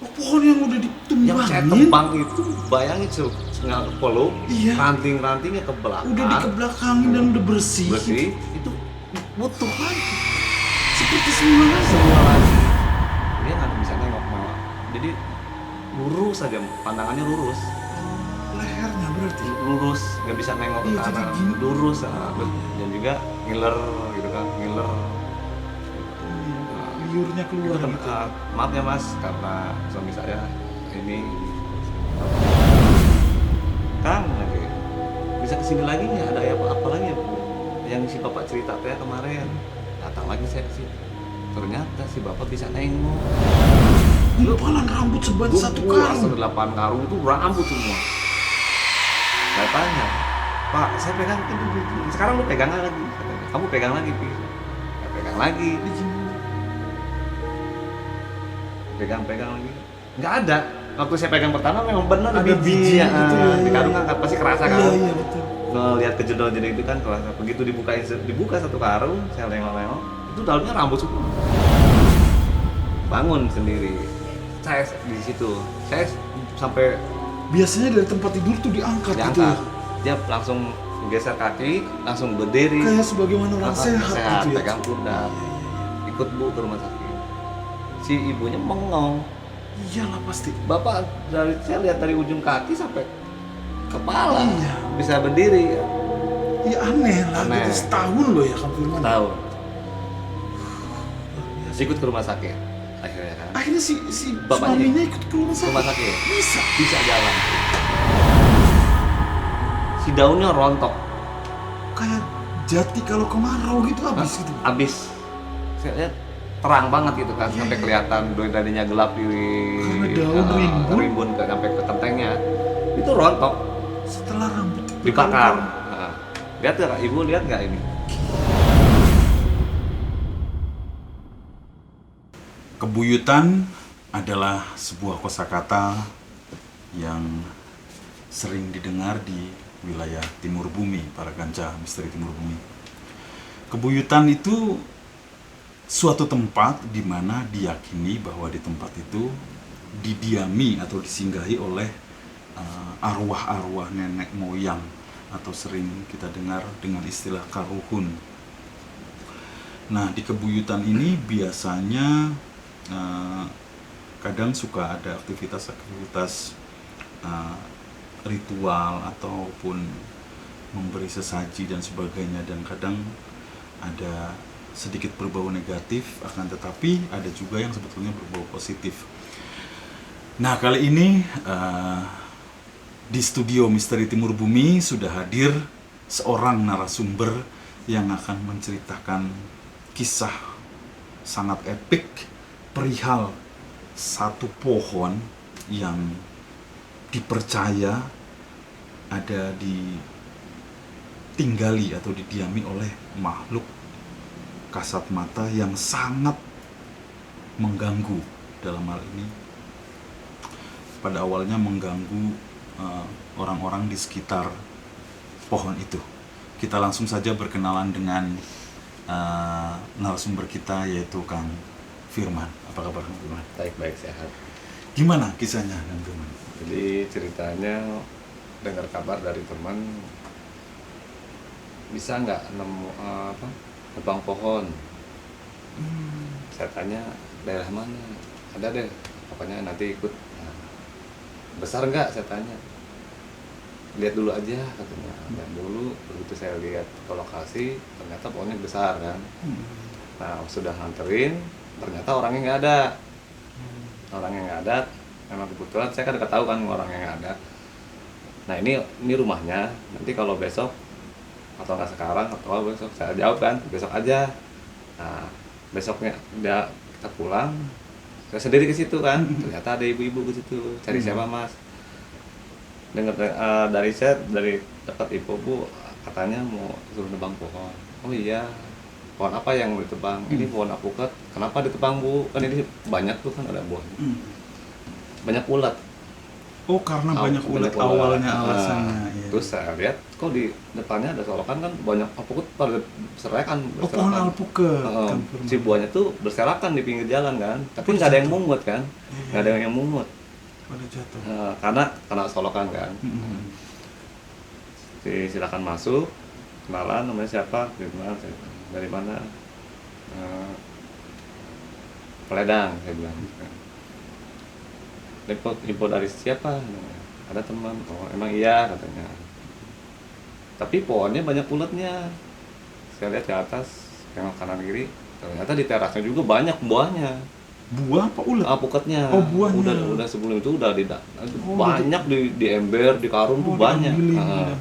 Oh, pohon yang udah Yang saya ditumbangin. tebang itu bayangin setengah peluk, Iya. ranting-rantingnya ke belakang. Udah dikebelakangin dan udah bersih. Bersih, itu butuh lagi. Seperti semula lagi. Semua lagi. Dia nggak bisa nengok malah. Jadi lurus aja, pandangannya lurus. Lehernya berarti. Lurus, nggak bisa nengok ke Iya, jadi kanan. gini. Lurus, dan juga ngiler gitu kan, ngiler. Liurnya keluar Itu, gitu. maaf ya mas, karena suami saya ini Kang lagi bisa kesini lagi nggak, ada apa lagi ya yang si bapak cerita teh kemarin. Datang lagi saya kesini, ternyata si bapak bisa nengok. Gumpalan rambut sebanyak satu karung. 8 karung itu rambut semua. Saya tanya, Pak, saya pegang itu, sekarang lu pegang lagi. Katanya, kamu pegang lagi, Pi. Saya pegang lagi. Pegang lagi. Nggak ada. Waktu saya pegang pertama memang benar Ada biji ya. gitu ya, Di iya. karung kan pasti kerasa kan. Iya betul. Ngelihat kejedol jadi itu kan kerasa. Begitu dibuka satu karung, saya nengok-nengok, itu dalamnya rambut semua. Bangun sendiri. Saya di situ. Saya sampai Biasanya dari tempat tidur tuh diangkat gitu. diangkat. Dia langsung geser kaki, langsung berdiri. Kayak sebagaimana orang sehat gitu ya. Pegang pundak. Ikut Bu ke rumah sakit. Si ibunya bengong. Iyalah pasti. Bapak saya lihat dari ujung kaki sampai kepala. Iya. Bisa berdiri. Ya aneh lah. Aneh. Gitu. Setahun loh ya Kang Firman. Tahu. Ikut ke rumah sakit. Akhirnya kan. Akhirnya si Bapaknya suaminya ikut ke rumah sakit. Rumah sakit. Bisa. Jalan. Si daunnya rontok. Kayak jati kalau kemarau gitu habis gitu. Habis. Saya lihat terang banget gitu kan, sampai kelihatan darinya gelap di Karena daun rimbun sampai ke kentengnya. Itu rontok, Setelah rambut dibakar. Lihat nggak, Ibu lihat nggak ini? Kebuyutan adalah sebuah kosakata yang sering didengar di wilayah Timur Bumi, para kanca misteri Timur Bumi. Kebuyutan itu suatu tempat di mana diyakini bahwa di tempat itu didiami atau disinggahi oleh arwah-arwah nenek moyang, atau sering kita dengar dengan istilah karuhun. Nah, di kebuyutan ini biasanya kadang suka ada aktivitas-aktivitas ritual ataupun memberi sesaji dan sebagainya, dan kadang ada sedikit berbau negatif, akan tetapi ada juga yang sebetulnya berbau positif. Nah, kali ini di studio Misteri Timur Bumi sudah hadir seorang narasumber yang akan menceritakan kisah sangat epik perihal satu pohon yang dipercaya ada ditinggali atau didiami oleh makhluk kasat mata yang sangat mengganggu. Dalam hal ini pada awalnya mengganggu orang-orang di sekitar pohon itu. Kita langsung saja berkenalan dengan narasumber kita, yaitu Kang Firman. Apa kabar Kang Firman? Baik-baik, sehat. Gimana kisahnya Kang Firman? Jadi ceritanya dengar kabar dari teman, bisa nggak nemu nebang pohon. Saya tanya daerah mana, ada deh, pokoknya nanti ikut. Nah, besar nggak, saya tanya. Lihat dulu aja katanya. Lihat dulu, begitu saya lihat ke lokasi, ternyata pohonnya besar kan. Nah, sudah nganterin, ternyata orangnya nggak ada. Memang kebetulan saya kan udah tahu kan orangnya nggak ada. Nah, ini rumahnya. Nanti kalau besok atau nggak sekarang atau besok, saya jawab kan besok aja. Nah, besoknya kita pulang, saya sendiri ke situ kan. Ternyata ada ibu-ibu ke situ, cari siapa mas. Dengar dari dapat info, Bu, katanya mau suruh nebang pohon. Oh iya, pohon apa yang mau ditebang? Ini pohon apukat. Kenapa ditebang, Bu? Kan ini banyak tuh kan, ada buahnya. Banyak ulat. Oh, karena banyak ulat banyak ulat. awalnya alasannya. Iya. Terus saya lihat kok di depannya ada solokan kan banyak alpukat pada berserakan. Oh, pohon alpukat. Kang Firman. Si buahnya tuh berserakan di pinggir jalan kan, tapi nggak ada yang mungut kan, nggak ada yang mungut. Pada jatuh. Karena solokan kan. Mm-mm. Silakan masuk, kenalan namanya siapa, dari mana, Peledang, saya bilang. Info dari siapa? Ada teman. Oh emang iya katanya. Tapi pohonnya banyak uletnya. Saya lihat ke atas, tengok kanan kiri. Ternyata di terasnya juga banyak buahnya. Buah apa ulat? Pukatnya. Oh, buahnya. Udah sebelum itu udah Oh, banyak di ember, di karung tuh banyak. diambilin.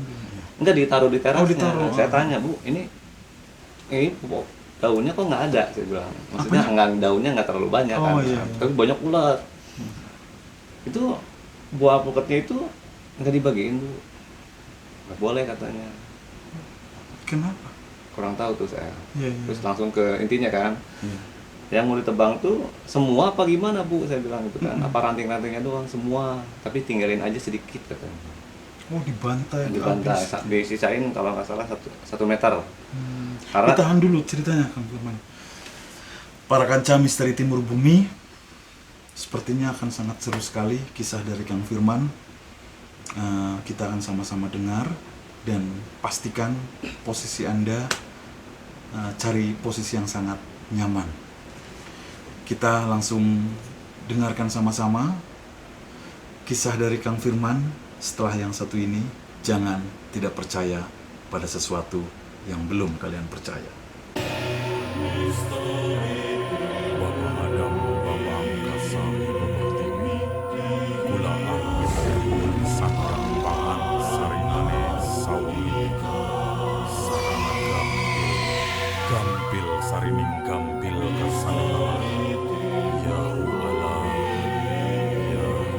Enggak ditaruh di terasnya. Oh, ditaruh. Saya tanya, "Bu, ini daunnya kok nggak ada?" Saya bilang. Maksudnya daunnya nggak terlalu banyak kan. Iya. Tapi banyak ulat. Itu buah pukatnya itu nggak dibagiin, Bu. Nggak boleh katanya. Kenapa? Kurang tahu tuh saya. Iya. Terus langsung ke intinya kan. Iya. Yang mau ditebang tuh semua apa gimana, Bu? Saya bilang gitu kan. Apa ranting-rantingnya doang semua, tapi tinggalin aja sedikit katanya. Oh, dibantai. Dibantai, habis. disisain kalau nggak salah 1 meter. Karena Ditahan dulu ceritanya, Kang Firman. Para kanca misteri Timur Bumi, sepertinya akan sangat seru sekali kisah dari Kang Firman. Kita akan sama-sama dengar dan pastikan posisi Anda, cari posisi yang sangat nyaman. Kita langsung dengarkan sama-sama kisah dari Kang Firman. Setelah yang satu ini, jangan tidak percaya pada sesuatu yang belum kalian percaya. Bapa Adam, Bapa Angkasa, Bapa Tiwi, Kula Angin, Sakang Pahan, Saringane, Sawika, Saranaga, Gampil, Sarining Gampil, Kasanala, Yahu Allah, Yahu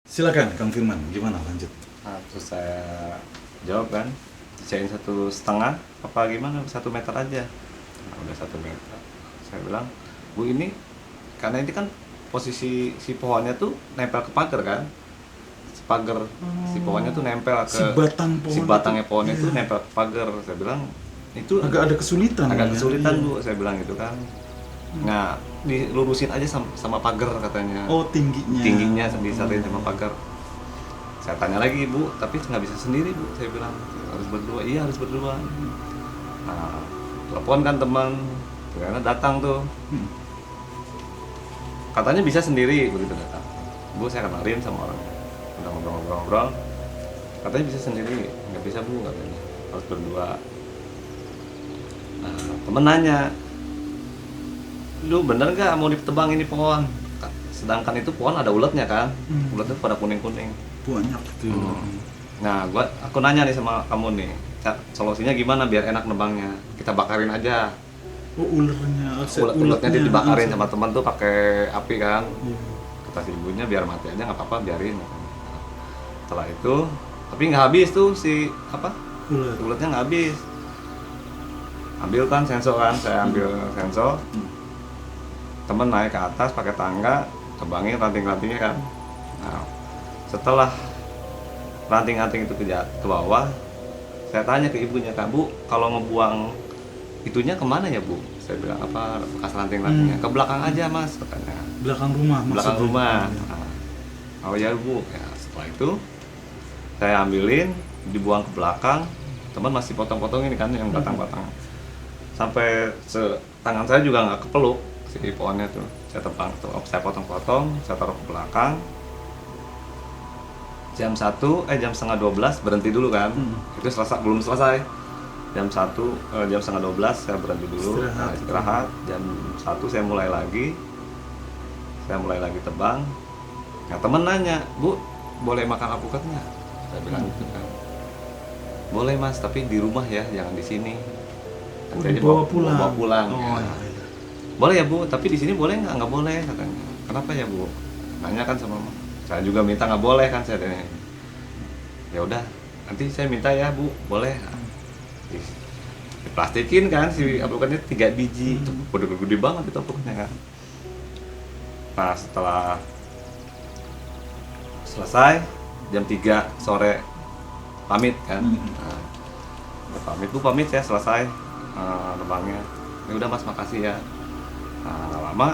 Silakan Kang Firman, gimana lanjut? Nah, terus saya jawab kan, sisain 1,5 apa gimana, 1 meter aja. Nah, udah 1 meter. Saya bilang, "Bu, ini karena ini kan posisi si pohonnya tuh nempel ke pagar kan, si pagar, si pohonnya tuh nempel ke Si batangnya pohon itu iya. nempel ke pagar." Saya bilang itu Agak ada kesulitan. agak ya? kesulitan, Iya. Bu, saya bilang gitu kan. Nah, dilurusin aja sama pagar katanya. Oh, tingginya Disarin sama pagar. Saya tanya lagi, "Bu, tapi nggak bisa sendiri, Bu?" Saya bilang, "Harus berdua." "Iya, harus berdua." Nah, telepon kan teman, ternyata datang tuh. Katanya bisa sendiri, begitu datang. "Bu, saya kenalin sama orang." Udah ngobrol-ngobrol. Katanya bisa sendiri. "Nggak bisa, Bu," katanya. "Harus berdua." Nah, temen nanya, "Lu bener nggak mau ditebang ini pohon?" Sedangkan itu pohon ada uletnya kan, uletnya pada kuning-kuning. banyak tuh. Nah, aku nanya nih sama kamu nih, solusinya gimana biar enak nebangnya? Kita bakarin aja. Oh, ulernya. Uletnya dibakarin sama teman tuh pakai api kan. Iya. Kata si ibunya biar mati aja nggak apa-apa, biarin. Setelah itu, tapi nggak habis tuh si uletnya nggak habis. Ambil kan sensor kan, saya ambil sensor. Temen naik ke atas pakai tangga, tebangin ranting-rantingnya kan. Nah, setelah ranting-ranting itu ke bawah, saya tanya ke ibunya, "Kak, Bu, kalau ngebuang itunya kemana ya, Bu?" Saya bilang, "Apa bekas ranting-rantingnya?" "Ke belakang aja, Mas," katanya. Belakang rumah Belakang maksudnya. rumah. Iya. Nah, oh ya, Bu. Ya, setelah itu saya ambilin, dibuang ke belakang. Teman masih potong-potong ini kan yang batang-batang. Sampai tangan saya juga nggak kepeluk si pohonnya tuh. Saya tebang, saya potong-potong, saya taruh ke belakang. Jam 1:30 berhenti dulu kan. Itu belum selesai. Jam 1:30 saya berhenti dulu, istirahat. Jam 1 saya mulai lagi tebang. Nah, temen nanya, "Bu, boleh makan alpukat nggak?" Saya bilang gitu kan. "Boleh, Mas, tapi di rumah ya, jangan di sini." Oh, Nanti aja dibawa pulang. bawa pulang. Oh, Ya. iya. "Boleh ya, Bu, tapi di sini boleh nggak?" "Nggak boleh," katanya. "Kenapa ya, Bu?" Nanya kan sama mama. Saya juga minta nggak boleh kan, saya tanya. Ya udah, nanti saya minta ya Bu, boleh. Diplastikin kan si apukannya 3 biji, itu gede banget itu apuknya kan. Nah setelah selesai jam 3 sore pamit kan. Nah, Bu pamit ya, selesai nebangnya. Ya udah Mas, makasih ya. Nah, nggak lama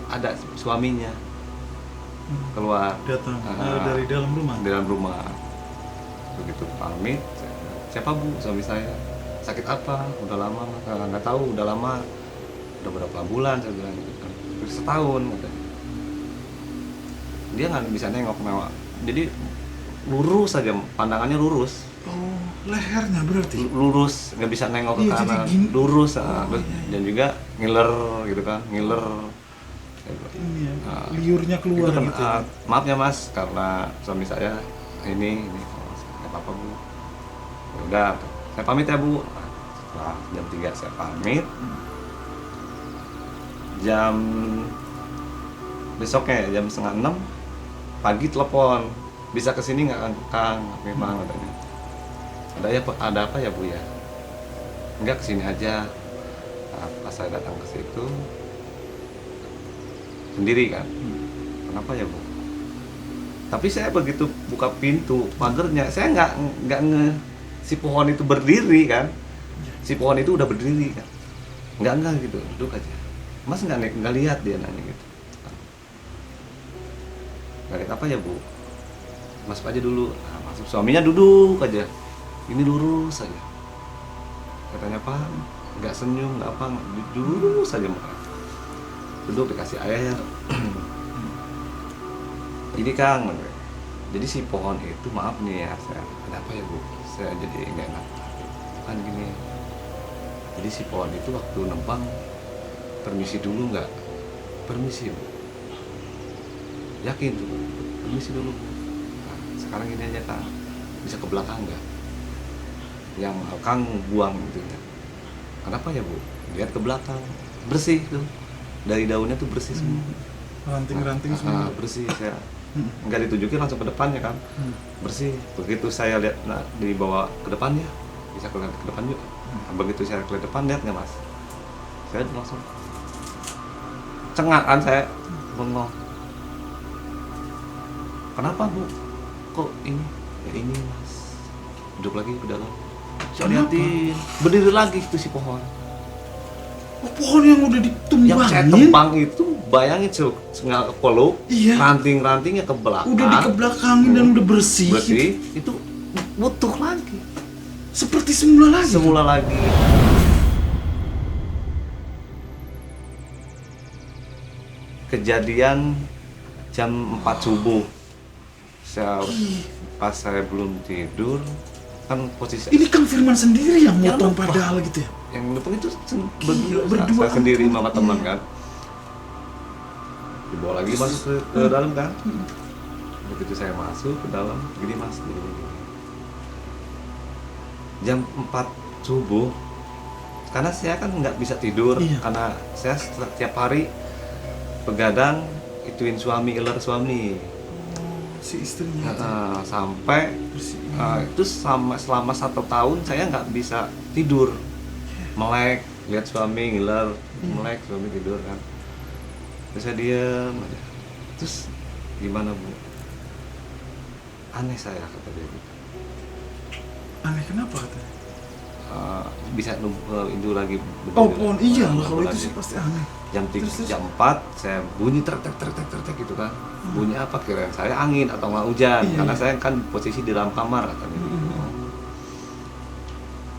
ada suaminya keluar Datang dari dalam rumah. di dalam rumah. Begitu pamit, siapa Bu? Suami saya. Sakit apa? Udah lama? Nggak tahu, udah lama. Udah berapa bulan saya bilang gitu kan. Terus setahun katanya. Dia nggak bisa nengok mewah. Jadi lurus saja, pandangannya lurus. Oh, lehernya berarti. Lurus, nggak bisa nengok ke Iya, jadi kanan. gini. Lurus, Oh, iya. dan juga ngiler gitu kan, ngiler. Ini ya, Nah, liurnya keluar itu kan, gitu. Ya. maaf ya Mas, karena suami saya ini nggak apa-apa Bu. Ya udah, saya pamit ya Bu. Nah, setelah jam 3 saya pamit. Jam besoknya jam 5:30 pagi telepon, bisa kesini nggak Kang? Memang katanya. Ada apa ya Bu ya? Enggak, kesini aja. Nah, pas saya datang ke situ sendiri kan. Kenapa ya Bu? Tapi saya begitu buka pintu pagernya, saya nggak si pohon itu berdiri kan. Si pohon itu udah berdiri kan. Nggak gitu, duduk aja. Mas nggak lihat, dia nanya gitu. Nggak lihat apa ya Bu? Masuk aja dulu. Nah, masuk, suaminya duduk aja. Ini lurus aja. Katanya Pak, nggak senyum, nggak apa, lurus aja muka. Duduk, dikasih air. Ini Kang, jadi si pohon itu, maaf nih ya, ada apa ya Bu? Saya jadi nggak enak. Kan gini, jadi si pohon itu waktu nembang permisi dulu nggak? Permisi Bu. Yakin tuh, permisi dulu Bu. Nah, sekarang ini aja Kang, bisa ke belakang nggak? Yang Kang buang gitu ya. Kenapa ya Bu? Lihat ke belakang, bersih tuh. Dari daunnya tuh bersih semua. Ranting-ranting semua. Bersih, saya nggak ditunjukin langsung ke depannya kan. Bersih. Begitu saya lihat, nah, dibawa ke depannya, bisa ke depan yuk. Nah, begitu saya ke depan, lihat nggak Mas? Saya langsung cengak kan, saya bengong. Kenapa Bu? Kok ini? Ya ini Mas. Duduk lagi ke dalam. Saya liatin, berdiri lagi itu si pohon. Oh, pohon yang udah Yang saya ditumbangin. tembang itu, bayangin setengah peluk, Iya. ranting-rantingnya ke belakang. Udah dikebelakangin dan udah bersih. Bersih, itu butuh lagi. Seperti semula lagi. Semula lagi. Kejadian jam 4 subuh. Pas saya belum tidur, kan posisi Ini Kang Firman sendiri yang Ya, motong lupa. padahal gitu ya. yang ngelepon itu berdua. saya sendiri sama Iya. teman kan. Dibawa lagi masuk ke dalam kan. Begitu saya masuk ke dalam, gini Mas, gini. Jam 4 subuh, karena saya kan nggak bisa tidur, Iya. karena saya setiap hari begadang ituin suami, iler suami. Si istrinya itu Sampai bersih. itu selama 1 tahun saya nggak bisa tidur, melek, lihat suami ngiler, melek, suami tidur kan. Terus saya diam aja. Terus gimana Bu? Aneh saya, kata dia gitu. Aneh kenapa katanya? Bisa itu lagi berdiri. Oh, pohon iya lah, kalau Lagi. itu sih pasti aneh. Jam 3, Terus? jam 4 saya bunyi trek gitu kan. Bunyi apa, kirain saya angin atau nggak hujan, Iya, karena iya. saya kan posisi di dalam kamar katanya.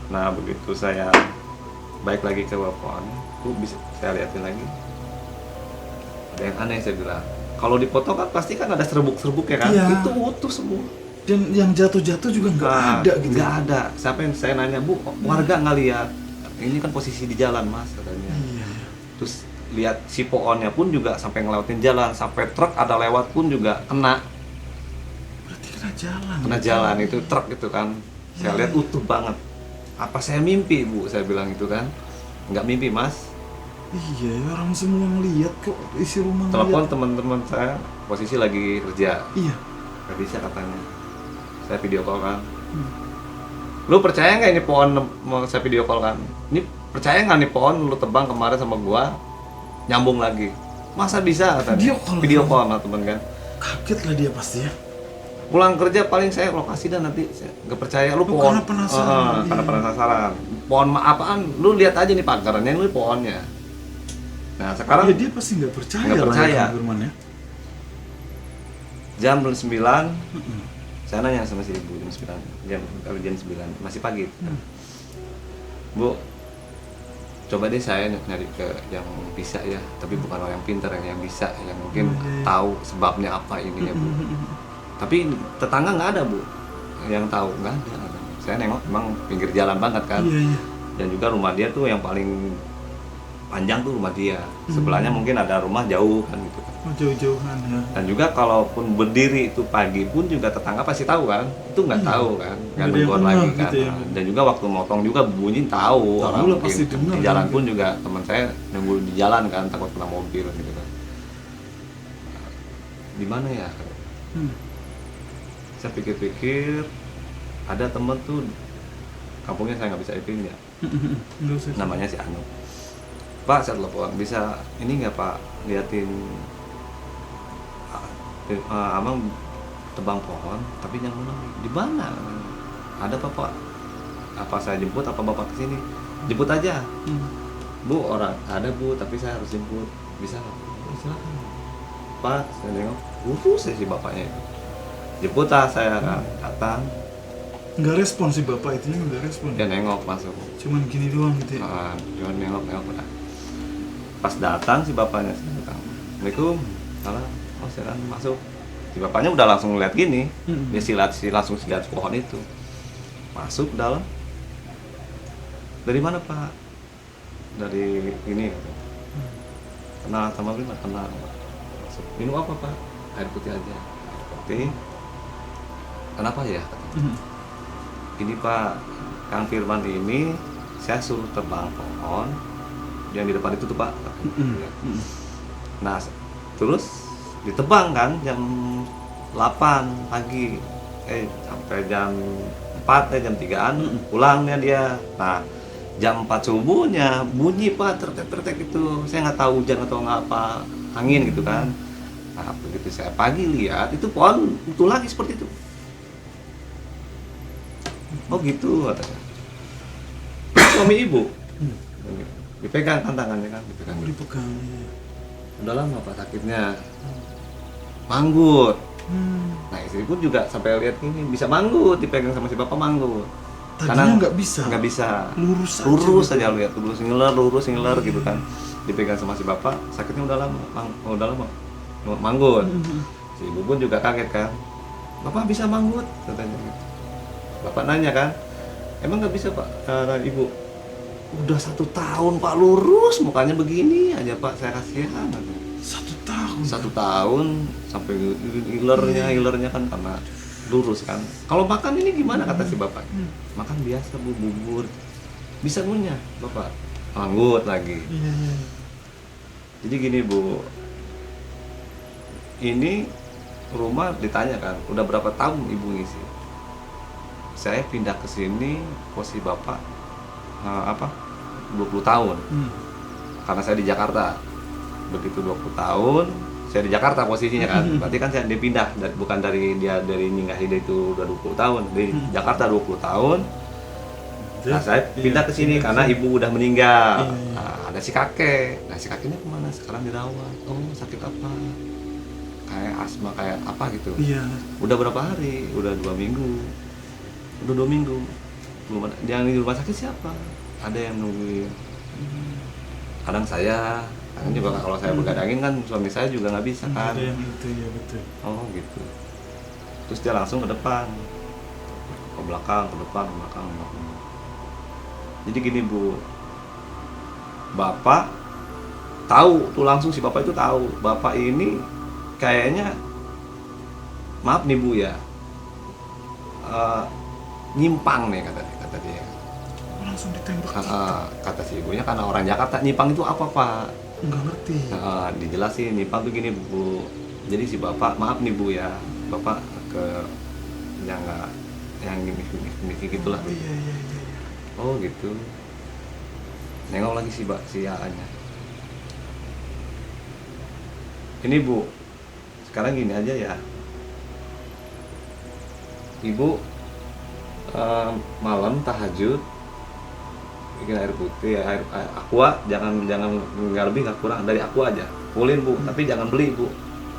Nah begitu saya balik lagi ke pohon, bisa saya liatin lagi, ada yang aneh. Saya bilang, kalau dipotong kan pasti kan ada serbuk-serbuk ya kan. Iya. Itu utuh semua. Dan yang jatuh-jatuh juga nggak ada gitu. Nggak ada. Siapa yang saya nanya, Bu, warga nggak lihat? Ini kan posisi di jalan Mas katanya. Iya. Terus lihat si pohonnya pun juga sampai ngelewatin jalan, sampai truk ada lewat pun juga kena Berarti kena jalan. jalan itu truk gitu kan. Saya lihat utuh banget. Apa saya mimpi Bu? Saya bilang itu kan. Nggak mimpi Mas. Iya, orang semua ngelihat kok, isi rumah Telepon ngeliat. teman-teman saya, posisi lagi kerja. Iya. Nggak bisa katanya. saya video call kan. Lu percaya nggak ini pohon mau saya video call kan? Ini percaya nggak nih pohon lu tebang kemarin sama gua nyambung lagi? Masa bisa kata dia. Video call lah temen kan. Kaget lah dia pasti ya. Pulang kerja paling saya lokasi dan nanti saya nggak percaya lu pohon. Karena penasaran. Karena penasaran. Pohon apaan? Lu lihat aja nih pagarnya, ini pohonnya. Nah sekarang Ya dia pasti nggak percaya. Nggak lah percaya. ya, Kang Firman ya. jam 9 saya nanya sama si ibu jam 9 masih pagi. Bu, coba deh saya nyari ke yang bisa ya, tapi bukan orang yang pintar, yang bisa, yang mungkin tahu sebabnya apa ini ya Bu. Tapi tetangga nggak ada Bu, yang tahu nggak ada. Saya nengok emang pinggir jalan banget kan. Iya. Dan juga rumah dia tuh yang paling panjang tuh rumah dia. Sebelahnya mungkin ada rumah jauh kan gitu kan. Oh, jauh-jauhan ya. Dan juga kalaupun berdiri itu pagi pun juga tetangga pasti tahu kan. Itu nggak tahu kan, nggak Nggak ada yang nungguan kenal lagi gitu kan. ya. Dan juga waktu motong juga bunyi tahu Tahu orang lah, mungkin pasti dengar di jalan kan. pun juga teman saya nunggu di jalan kan, takut kena mobil gitu kan. Di mana ya? Saya pikir-pikir ada temen tuh kampungnya saya nggak bisa ituin ya. Nggak usah. Namanya si Anu. Pak, saya telepon, bisa ini nggak Pak liatin abang tebang pohon tapi yang mana di mana? Ada Pak? Apa saya jemput apa Bapak kesini? Jemput aja. Bu, orang ada Bu, tapi saya harus jemput. Bisa nggak? Silakan. Pak, saya nengok, urus si bapaknya itu. Jemput saya kan, datang, Nggak respon sih bapak itu, nggak respon. dia nengok masuk. Cuman gini doang gitu ya. Cuma nengok udah. Pas datang si bapaknya, saya datang. Assalamualaikum. Salam. Oh, silakan masuk. Si bapaknya udah langsung ngeliat gini. Dia langsung lihat pohon itu. Masuk ke dalam. Dari mana Pak? Dari ini. Kenal sama Bima? Kenal. Masuk. Minum apa Pak? Air putih aja. Air putih. Kenapa ya? Ini Pak, Kang Firman ini saya suruh tebang pohon yang di depan itu tuh Pak. Nah, terus ditebang kan jam 8 pagi, sampai jam 4 jam 3-an pulangnya dia. Nah, jam 4 subuhnya bunyi Pak, tertek itu. Saya nggak tahu hujan atau nggak apa, angin gitu kan. Nah, begitu saya pagi lihat itu pohon utuh lagi seperti itu. Oh gitu katanya. Suami ibu dipegang kan tangannya kan, dipegang. Dipegang. Ya. Udah lama Pak sakitnya, manggut. Nah istri pun juga sampai lihat ini bisa manggut, dipegang sama si bapak manggut. Tadinya nggak bisa. Nggak bisa. Lurus Aja lihat, lurus ngiler gitu kan. Dipegang sama si bapak, sakitnya udah lama, manggut. Si ibu pun juga kaget kan. Bapak bisa manggut katanya gitu. Bapak nanya kan, emang nggak bisa Pak? Ibu, udah 1 tahun Pak lurus, mukanya begini aja Pak, saya kasihan. 1 tahun. 1 tahun sampai hilernya kan karena lurus kan. Kalau makan ini gimana kata si bapak? Makan biasa Bu, bubur. Bisa ngunyah Bapak, manggut lagi. Iya. Jadi gini Bu, ini rumah ditanya kan, udah berapa tahun Ibu ngisi? Saya pindah ke sini posisi Bapak 20 tahun. Karena saya di Jakarta. Begitu 20 tahun, saya di Jakarta posisinya kan. Berarti kan saya dipindah, bukan dari Nyinggahida itu udah 20 tahun. Di Jakarta 20 tahun. Nah, saya pindah ke sini karena ibu udah meninggal. Nah, ada si kakek. Nah, si kakeknya kemana? Sekarang dirawat. Oh, sakit apa? Kayak asma, kayak apa gitu. Iya. Udah berapa hari? Udah 2 minggu. Udah 2 minggu. Belum ada. Yang di rumah sakit siapa? Ada yang nungguin. Kadang saya, kadang juga kalau saya begadangin kan suami saya juga nggak bisa kan. Ada yang itu ya betul. Oh gitu. Terus dia langsung ke depan, ke belakang, ke depan, ke belakang. Jadi gini Bu, Bapak tahu tuh langsung si Bapak itu tahu. Bapak ini kayaknya, maaf nih Bu ya, nyimpang nih kata dia. Langsung ditembak. Kata si ibunya karena orang Jakarta, nyimpang itu apa Pak? Nggak ngerti. Dijelasin nyimpang tuh gini Bu. Jadi si Bapak, maaf nih Bu ya, Bapak ke yang nggak, yang gini gitulah. Iya. Oh gitu. Nengok lagi si A-nya. Ini Bu, sekarang gini aja ya. Ibu malam tahajud bikin air putih, air aqua, jangan nggak lebih nggak kurang dari aqua aja. Fullin Bu, tapi jangan beli Bu.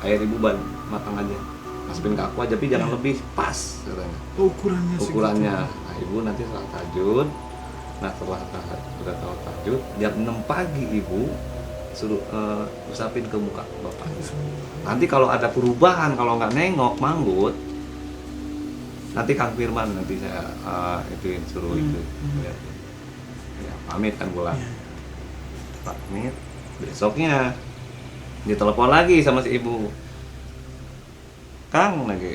Air Ibu matang aja. Masukin ke aqua, tapi jangan lebih, pas katanya. Oh, ukurannya segitu. Ukurannya. Nah, Ibu nanti setelah tahajud, setelah udah tahu tahajud, jam 6 pagi Ibu suruh usapin ke muka Bapak. Nanti kalau ada perubahan, kalau nggak nengok manggut, nanti Kang Firman nanti saya ituin suruh itu. Ya, pamit kan pulang. Pamit. Besoknya ditelepon lagi sama si Ibu. Kang lagi,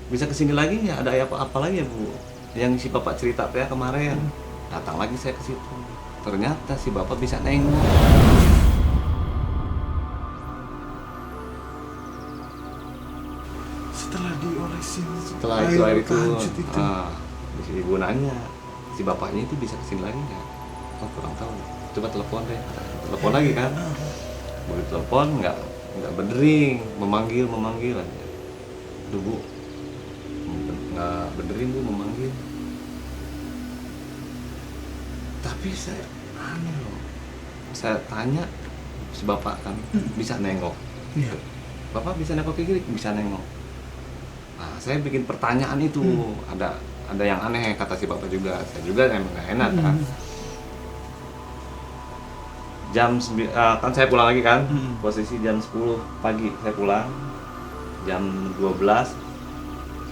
bisa kesini lagi nggak? Ada apa lagi ya Bu? Yang si Bapak cerita ya kemarin. Datang lagi saya ke situ. Ternyata si Bapak bisa nengok. Setelah diolesin. Setelah itu air itu, tahajud itu. si Ibu nanya, si Bapaknya itu bisa kesini lagi nggak? Oh kurang tahu. Coba telepon deh. Telepon lagi kan? Boleh telepon nggak berdering, memanggil aja. Aduh Bu, nggak berdering Bu, memanggil. Tapi saya aneh loh. Saya tanya si Bapak kan bisa nengok. Iya. Bapak bisa nengok kayak gini, bisa nengok. Nah, saya bikin pertanyaan itu, ada yang aneh kata si Bapak juga. Saya juga emang nggak enak kan. Kan saya pulang lagi kan, posisi jam 10 pagi saya pulang. Jam 12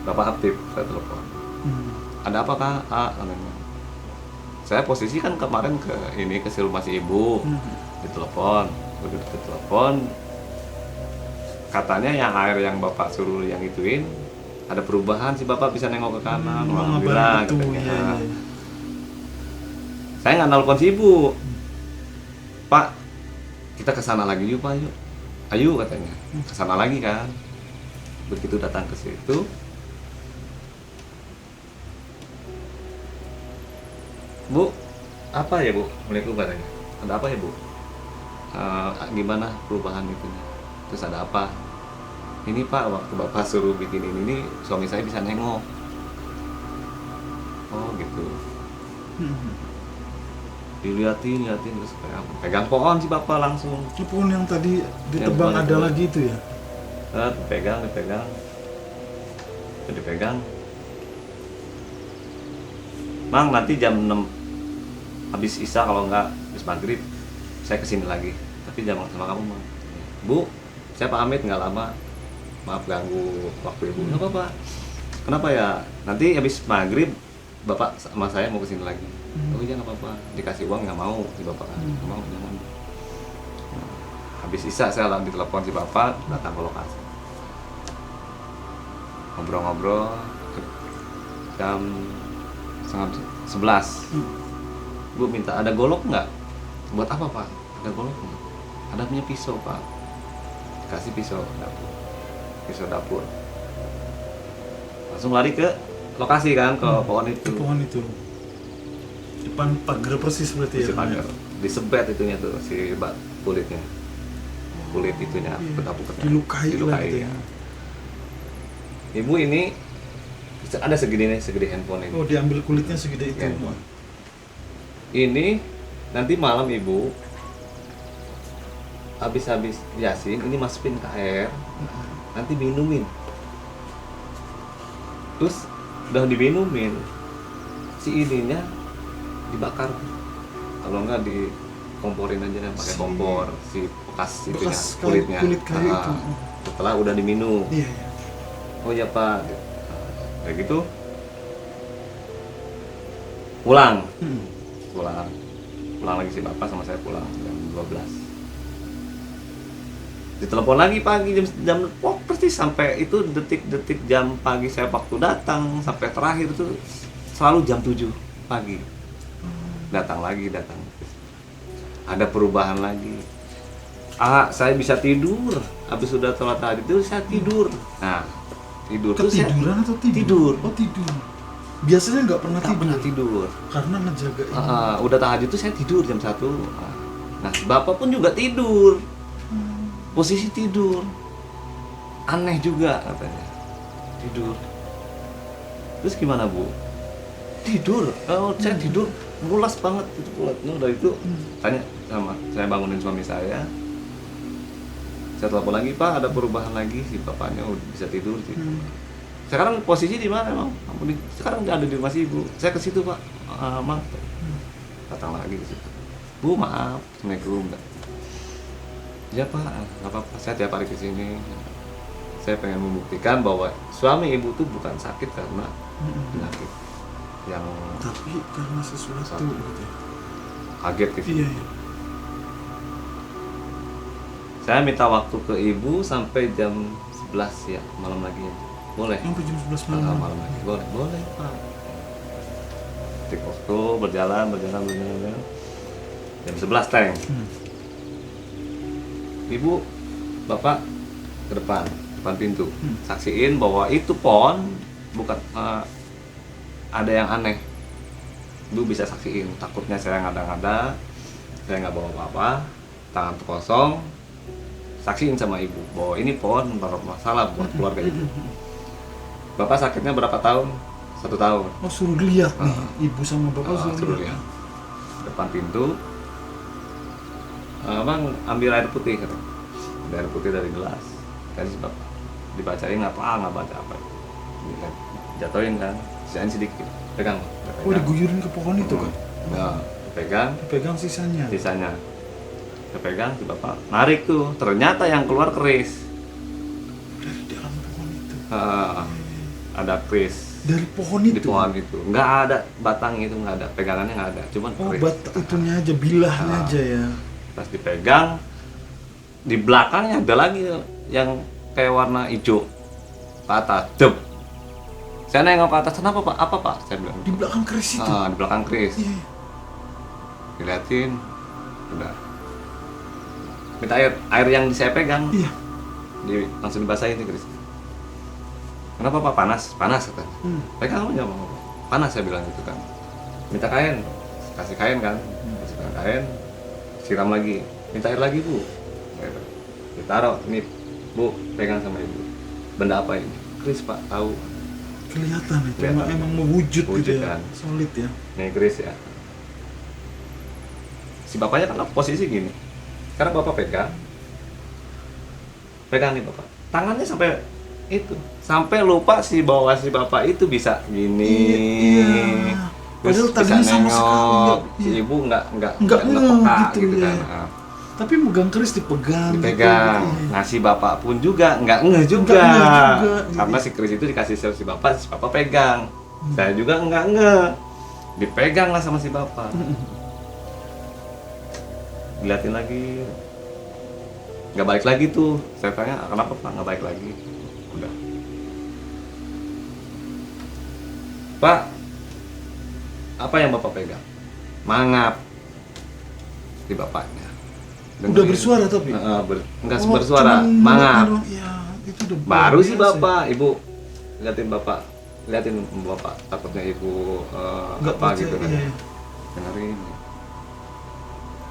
Bapak aktif, saya telepon. Ada apa Kak? Saya posisi kan kemarin ke rumah si Ibu, ditelepon, begitu ditelepon, katanya yang air yang Bapak suruh yang ituin ada perubahan, si Bapak bisa nengok ke kanan, alhamdulillah katanya. Iya. Saya nggak nelpon si Ibu, Pak, kita ke sana lagi yuk Pak, yuk, ayo katanya, ke sana lagi kan. Begitu datang ke situ, Bu, apa ya Bu? Assalamualaikum katanya. Ada apa ya Bu? Gimana perubahan itunya? Terus ada apa? Ini Pak, waktu Bapak suruh bikin ini suami saya bisa nengok. Oh gitu. Diliatin terus kayak apa? Pegang pohon si Bapak langsung. Itu pohon yang tadi ditebang Yang ada pohon. lagi itu ya? Dipegang. Mang, nanti jam 6 habis isya, kalau enggak habis maghrib saya kesini lagi, tapi jangan sama kamu Mang. Bu, saya pamit nggak lama, maaf ganggu waktu Ibu. Nggak apa-apa. Kenapa ya? Nanti habis maghrib Bapak sama saya mau kesini lagi. Oh iya nggak apa-apa, dikasih uang nggak mau si Bapak, nggak mau jangan. Nah, habis isya saya langsung ditelepon si Bapak datang ke lokasi, ngobrol-ngobrol jam setengah 11. Bu minta ada golok nggak? Buat apa Pak? Ada golok nggak? Ada punya pisau Pak. Kasih pisau dapur. Langsung lari ke lokasi kan, ke pohon itu. Pohon itu. Depan pagar persis berarti Si ya? pagar. Disebet itunya tuh si kulitnya. Kulit itunya ketapuk-ketapuk. Dilukai lah gitu ya. ya. Ibu ini ada segede handphone ini. Oh, diambil kulitnya segede itu. Handphone. Ini nanti malam Ibu habis Yasin ini masukin ke air, nanti minumin. Terus udah diminumin, si ininya dibakar. Kalau enggak dikomporin aja pakai kompor, si bekas itunya, kulitnya. Kulit kayu itu. Setelah udah diminum. Iya. Oh ya Pak, kayak gitu. Pulang lagi si Bapak sama saya pulang jam 12. Ditelepon lagi pagi jam persis sampai itu detik-detik jam pagi saya waktu datang sampai terakhir itu selalu jam 7 pagi. Datang. Ada perubahan lagi. Saya bisa tidur. Habis sudah sholat tadi itu saya tidur. Nah, tidur. Terus saya Ketiduran atau tidur? tidur. Oh tidur. Biasanya nggak pernah nggak tidur. pernah tidur. Karena ngejaga ini. Udah tahajud tuh saya tidur jam 1. Nah, bapak pun juga tidur. Posisi tidur. Aneh juga katanya. Tidur. Terus gimana, Bu? Tidur. Oh, saya tidur mulas banget itu pulatnya. Udah itu tanya sama saya, bangunin suami saya. Saya telepon lagi, Pak, ada perubahan lagi, si bapaknya udah bisa tidur sih. Sekarang posisi di mana, Bang? Sekarang udah ada di rumah Ibu. Saya ke situ, Pak. Mang. Datang lagi ke situ. Bu, maaf, Assalamualaikum. Ya Pak, nggak apa-apa. Saya tiap hari ke sini. Saya pengen membuktikan bahwa suami Ibu tuh bukan sakit karena penyakit yang Tapi karena sesuatu gitu ya. kaget gitu. Iya, iya. Saya minta waktu ke Ibu sampai jam 11 ya, malam lagi ya. Boleh? Sampai jam 11 malam. Malam lagi. Boleh, boleh Pak. Tik waktu berjalan. Jam 11 teng. Ibu, Bapak ke depan pintu. Saksiin bahwa itu pohon bukan ada yang aneh. Ibu bisa saksiin. Takutnya saya ngada-ngada, saya nggak bawa apa-apa, tangan kosong. Saksiin sama Ibu bahwa ini pohon bermasalah buat keluarga Ibu. Bapak sakitnya berapa tahun? 1 tahun. Oh suruh lihat nih, ibu sama bapak Suruh lihat. Depan pintu. Bang, ambil air putih kata. Ambil air putih dari gelas. Kasih bapak. Dibacain nggak baca apa. Jatuhin kan. Sisain sedikit. Pegang. Oh diguyurin ke pohon itu kan? Nah, pegang. Pegang sisanya. Sisanya. Saya pegang si bapak. Narik tuh. Ternyata yang keluar keris. Dari dalam pohon itu. Ada keris. Dari pohon itu. Di pohon itu. Nggak ada batang itu, nggak ada. Pegangannya nggak ada. Cuman Oh keris. itunya aja, bilahnya aja ya. Pas dipegang, di belakangnya ada lagi yang kayak warna hijau ke atas. Jep. Saya nengok ke atas, kenapa Pak? Apa Pak? Saya bilang. Di belakang keris itu. Di belakang keris. Iya. Diliatin, udah. Minta air yang saya pegang, Iya. langsung dibasahin nih keris. Kenapa Pak? Panas katanya. Pegang aja Pak. Panas saya bilang gitu kan. Minta kain, kasih kain kan, kasih kain. Siram lagi, minta air lagi Bu. Ditaruh, ini Bu, pegang sama Ibu. Benda apa ini? Keris Pak, tahu. Kelihatan itu, Kelihatan. emang mewujud Wujud, gitu ya, kan. solid ya. Nih keris ya. Si bapaknya kan posisi gini. Sekarang bapak pegang nih bapak. Tangannya sampai itu, sampai lupa bahwa si bapak itu bisa gini. Iya. Padahal tadinya sama sekali si iya. ibu nggak Nggak peka gitu, gitu ya. kan. Nah, Tapi megang keris dipegang. dipegang. Gitu, iya. Nah si bapak pun juga nggak ngeh juga. Nggak ngeh juga. Karena si keris itu dikasih sama si bapak pegang. Saya juga nggak ngeh. Dipegang lah sama si bapak. Diliatin lagi. Nggak balik lagi tuh. Saya tanya kenapa Pak nggak balik lagi. Udah. Pak, apa yang bapak pegang? Mangap di bapaknya. Udah bersuara tapi. Enggak bersuara, mangap. Ya, itu udah Baru sih biasa. bapak, ibu liatin bapak takutnya ibu Nggak apa percaya, gitu kan. iya. Dengerin.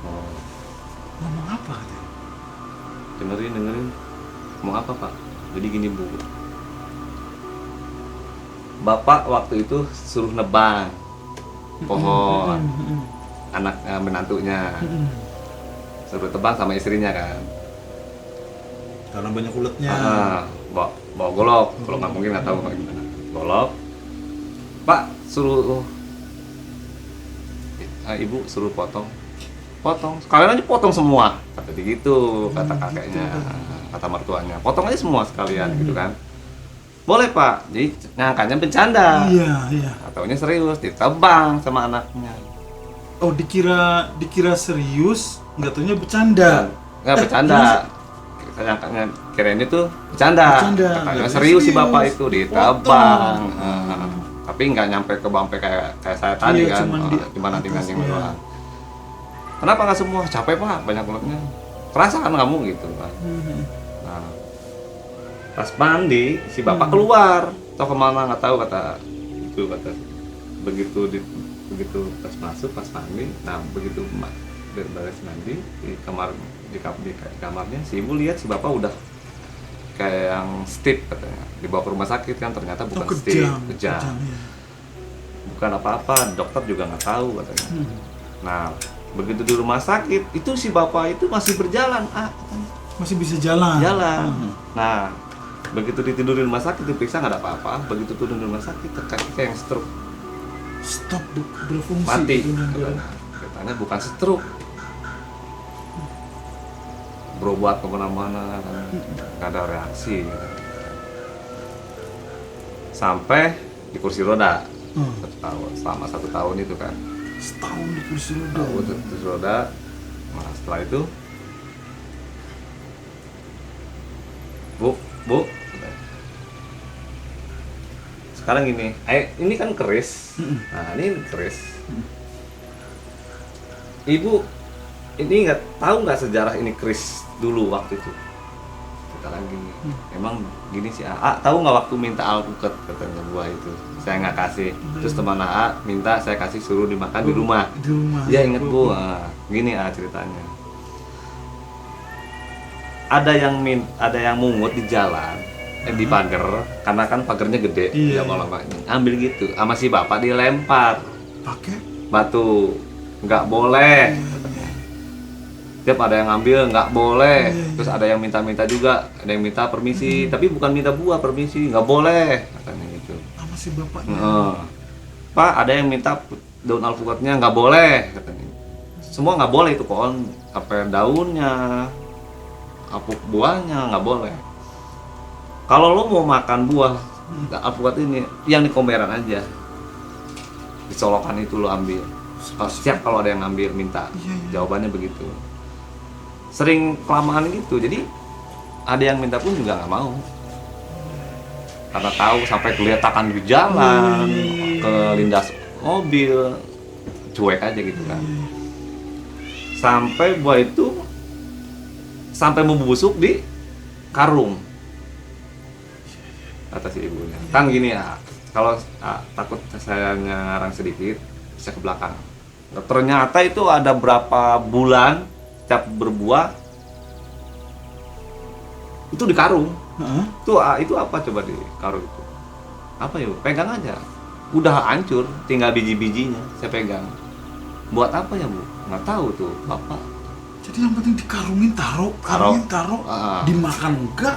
Oh, Ngomong apa katanya? dengerin. Mau apa Pak? Jadi gini Bu. Bapak waktu itu suruh nebang pohon anak menantunya. Suruh tebang sama istrinya kan. Karena banyak uletnya. Bawa golok, kalau nggak mungkin nggak tahu gimana. Golok, Pak suruh ibu suruh potong, sekalian aja potong semua, kata gitu, kata kakeknya, kata mertuanya, potong aja semua sekalian gitu kan. Boleh Pak, jadi ngangkanya bercanda. Iya. Ataunya serius, ditebang sama anaknya. Oh dikira serius, nggak taunya bercanda. Nggak bercanda. Saya angkatnya kirain itu bercanda. Katanya Nggak serius si bapak serius. itu ditebang. Tapi nggak nyampe ke bampe kayak saya tadi Iya, kan. Cuma nanti doang. Kenapa nggak semua? Capek Pak, banyak mulutnya. Kerasa kan kamu gitu kan. Nah, Pas mandi si bapak keluar, toh kemana nggak tahu, kata itu, kata begitu pas masuk pas mandi, nah begitu beres mandi di kamarnya, si ibu lihat si bapak udah kayak yang stip, katanya dibawa ke rumah sakit kan, ternyata bukan stip, kejang. ya. Bukan apa-apa, dokter juga nggak tahu katanya. Nah begitu di rumah sakit itu si bapak itu masih berjalan, katanya. Masih bisa jalan. Nah begitu ditidurin di rumah sakit diperiksa nggak ada apa-apa, begitu turun di rumah sakit kayak yang stroke, Stop berfungsi. mati gitu, katanya bukan stroke, berobat kemana-mana kan nggak ada reaksi gitu. Sampai di kursi roda 1 tahun, selama 1 tahun itu kan, Setahun di kursi roda. tahu kursi roda. Nah setelah itu bu sekarang gini, ini kan keris, nah ini keris, ibu ini nggak tahu nggak sejarah ini keris dulu waktu itu, kita lagi emang gini sih, tahu nggak waktu minta alpukat, katanya buah itu saya nggak kasih, terus teman minta saya kasih, suruh dimakan di rumah. Di rumah. Ya inget bu, gini ceritanya, ada yang mungut di jalan, di pagar, karena kan pagarnya gede, Iya. ya malamnya ambil gitu, sama si bapak dilempar Pakai. batu, nggak boleh. Tiap ada yang ngambil nggak boleh, terus ada yang minta-minta juga, ada yang minta permisi, tapi bukan minta buah, permisi, nggak boleh katanya gitu. Sama si bapaknya. Pak, ada yang minta daun alpukatnya, nggak boleh katanya. Semua nggak boleh itu pohon, apa daunnya, alpuk buahnya nggak boleh. Kalau lo mau makan buah alpukat ini, yang di komberan aja, disolokan itu lo ambil. Siap kalau ada yang ngambil minta, jawabannya begitu. Sering kelamaan gitu, jadi ada yang minta pun juga nggak mau, karena tahu sampai kelihatan di jalan, kelindas mobil, cuek aja gitu kan. Sampai buah itu sampai membusuk di karung, kata si ibunya. Kan gini ya, kalau takut saya ngarang sedikit, bisa ke belakang. Ternyata itu ada berapa bulan setiap berbuah itu di karung. Itu apa coba di karung itu? Apa ya? Pegang aja. Udah hancur, tinggal biji-bijinya. Saya pegang. Buat apa ya bu? Nggak tahu tuh bapak. Jadi yang penting dikarungin, taruh, dimakan enggak,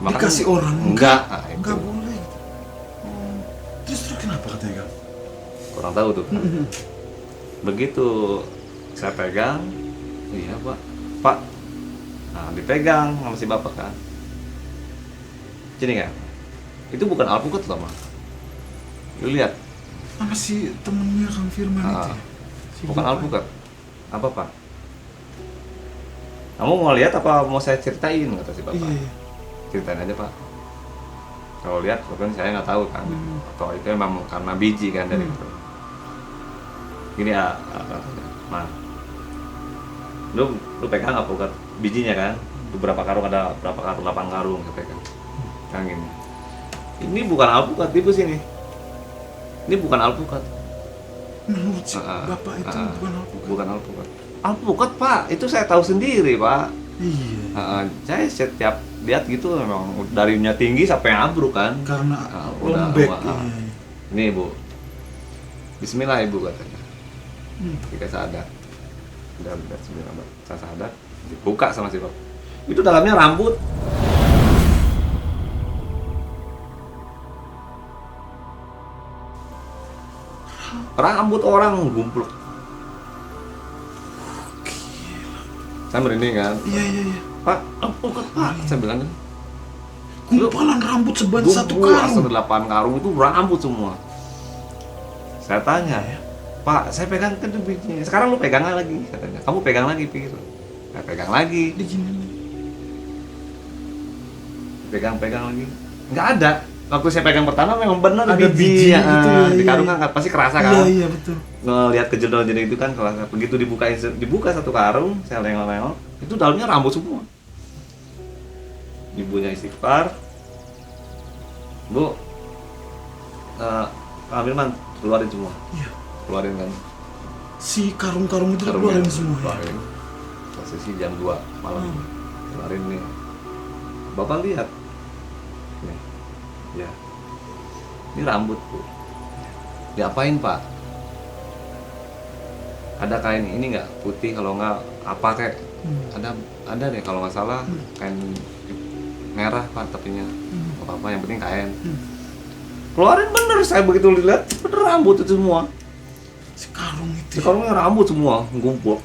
dikasih orang enggak, enggak boleh. Terus kenapa katanya Kang? Kurang tahu tuh. Begitu saya pegang, iya pak, nah dipegang sama si bapak kan. Sini kan, itu bukan alpukat loh mah. Lu lihat, Sama si temennya Kang Firman itu. Ya? Si bukan bapak. alpukat. Apa pak? Kamu mau lihat apa mau saya ceritain, kata si bapak. Iya. Ceritain aja pak. Kalau lihat, kan saya nggak tahu kan. Atau itu memang karena biji kan dari itu. Gini nah, lu pegang alpukat bijinya kan? Itu berapa karung, ada berapa karung, 8 karung saya pegang. Yang ini. Ini bukan alpukat, ibu sini. Ini bukan alpukat. Menurut si bapak itu bukan alpukat. Bukan alpukat. Alpukat pak, itu saya tahu sendiri pak. Iya. Saya setiap lihat gitu memang darinya tinggi sampai ambruk kan. Karena Udah, lembek. iya. Ini ibu, Bismillah ibu katanya. Ketika sadar, udah Bismillah, saya sadar, dibuka sama si bapak. Itu dalamnya rambut. Rambut orang gumpluk. Saya merinding kan. Iya. Pak, alpukat pak, saya bilang kan. Gumpalan rambut sebanyak 1 karung. 8 karung itu rambut semua. Saya tanya, Pak, saya pegang kan bijinya. Sekarang lu pegang lagi, katanya. Kamu pegang lagi, pikir. Saya pegang lagi. Pegang lagi. Nggak ada. Waktu saya pegang pertama memang benar Ada biji. biji gitu ya, Di karung iya. kan pasti kerasa kan. Iya betul. Ngelihat kejedol-jedol itu kan kerasa. Begitu dibuka 1 karung, saya lengok-lengok, itu dalamnya rambut semua. Ibunya istighfar, Bu, ambil man, keluarin semua. Iya. Keluarin kan. Si karung-karung itu Karungnya keluarin semua. keluarin. Posisi jam 2 malam. Keluarin nih. Bapak lihat. Nih. Ya. Ini rambut, Bu. Diapain, Pak? Ada kain ini nggak? Putih, kalau nggak apa kek? Ada deh kalau nggak salah kain merah, Pak, tapinya. Nggak apa-apa, yang penting kain. Keluarin bener, saya begitu lihat bener rambut itu semua. Si karung itu. Si karungnya rambut semua, ngumpul.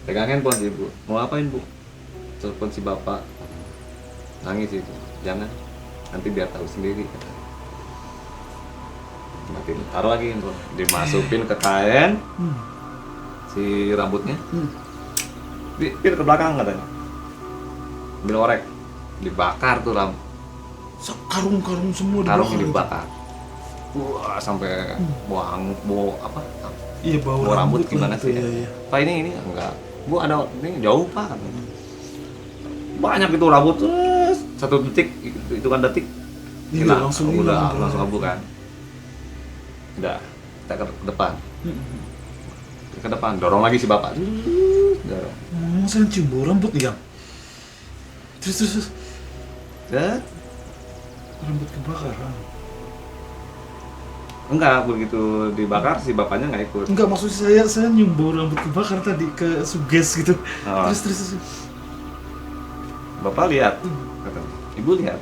Pegang handphone sih, Bu. Mau apain, Bu? Telepon si bapak. Nangis itu. Jangan. Nanti biar tahu sendiri. Matiin. Taruh lagi handphone. Dimasukin ke kain. Si rambutnya. Dipir ke belakang katanya. Ambil orek. Dibakar tuh rambut. Karung-karung semua Karungnya dibakar. dibakar. Wah, sampai bau apa? Iya, bau Bau rambut lah gimana itu, sih? iya. Pak, ini enggak. Bu, ada ini jauh, Pak. Banyak itu rambut terus 1 detik itu kan detik. Iya, Hilang. langsung udah hilang. langsung abu kan. Udah, kita ke depan. Ke depan, dorong lagi si bapak. Dorong. Saya cium bau rambut nih, Kang. Terus. Dan Rambut kebakar. enggak, begitu dibakar si bapaknya nggak ikut. Enggak, maksud saya nyium bau rambut kebakar tadi ke suges gitu. Oh. Terus. Bapak lihat, katanya. Ibu lihat.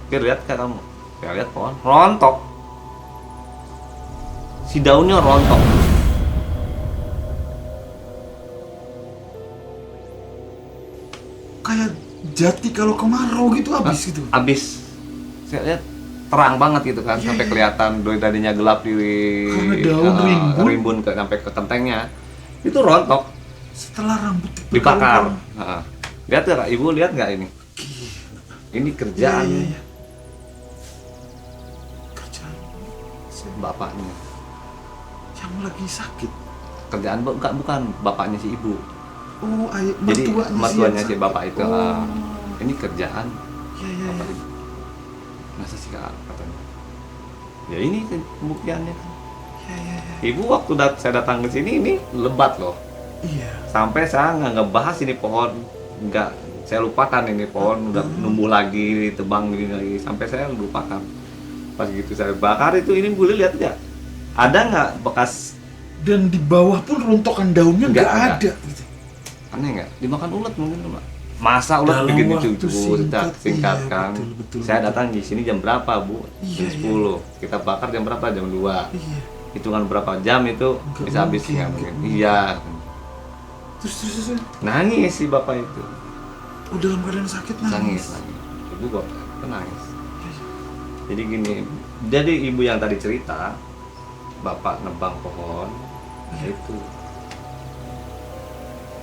Oke, lihat kan kamu? Ya, lihat pohon rontok. Si daunnya rontok. Kayak jati kalau kemarau gitu habis gitu. Habis. Saya lihat terang banget gitu kan, sampai kelihatan dari tadinya gelap di Karena daun rimbun. sampai ke kentengnya. Itu rontok, Setelah rambut dibakar. Heeh. Lihat nggak, Ibu lihat nggak ini? Ini kerjaan Iya. Kerjaan bapaknya. yang lagi sakit. Kerjaan bukan bapaknya si ibu. Oh, Jadi mertuanya yang si bapak itu. Oh. Ini kerjaan Iya. bapak ibu. Masa sih, Kak, katanya. Ya ini pembuktiannya kan. Iya. Ibu waktu saya datang ke sini ini lebat loh. Iya. Sampai saya nggak ngebahas ini pohon, nggak, saya lupakan ini pohon udah numbuh lagi, ditebang lagi, sampai saya lupakan. Pas gitu saya bakar itu, ini boleh lihat nggak? Ada nggak bekas? Dan di bawah pun rontokan daunnya nggak Nggak ada. Gitu. Aneh nggak? Dimakan ulet mungkin, Pak. Masa ulet Dalam bikin waktu cucu singkat, singkat iya, kan? betul. Saya datang di sini jam berapa, Bu? Iya, Jam 10. Kita bakar jam berapa? Jam 2. Iya. Hitungan berapa jam itu Nggak bisa habis mungkin, nggak nggak mungkin? mungkin. Iya. Terus. Nangis si bapak itu. Oh, dalam keadaan sakit Nangis. nangis. Ibu kok nangis. Iya. Jadi gini, jadi ibu yang tadi cerita, bapak nebang pohon, Iya. itu.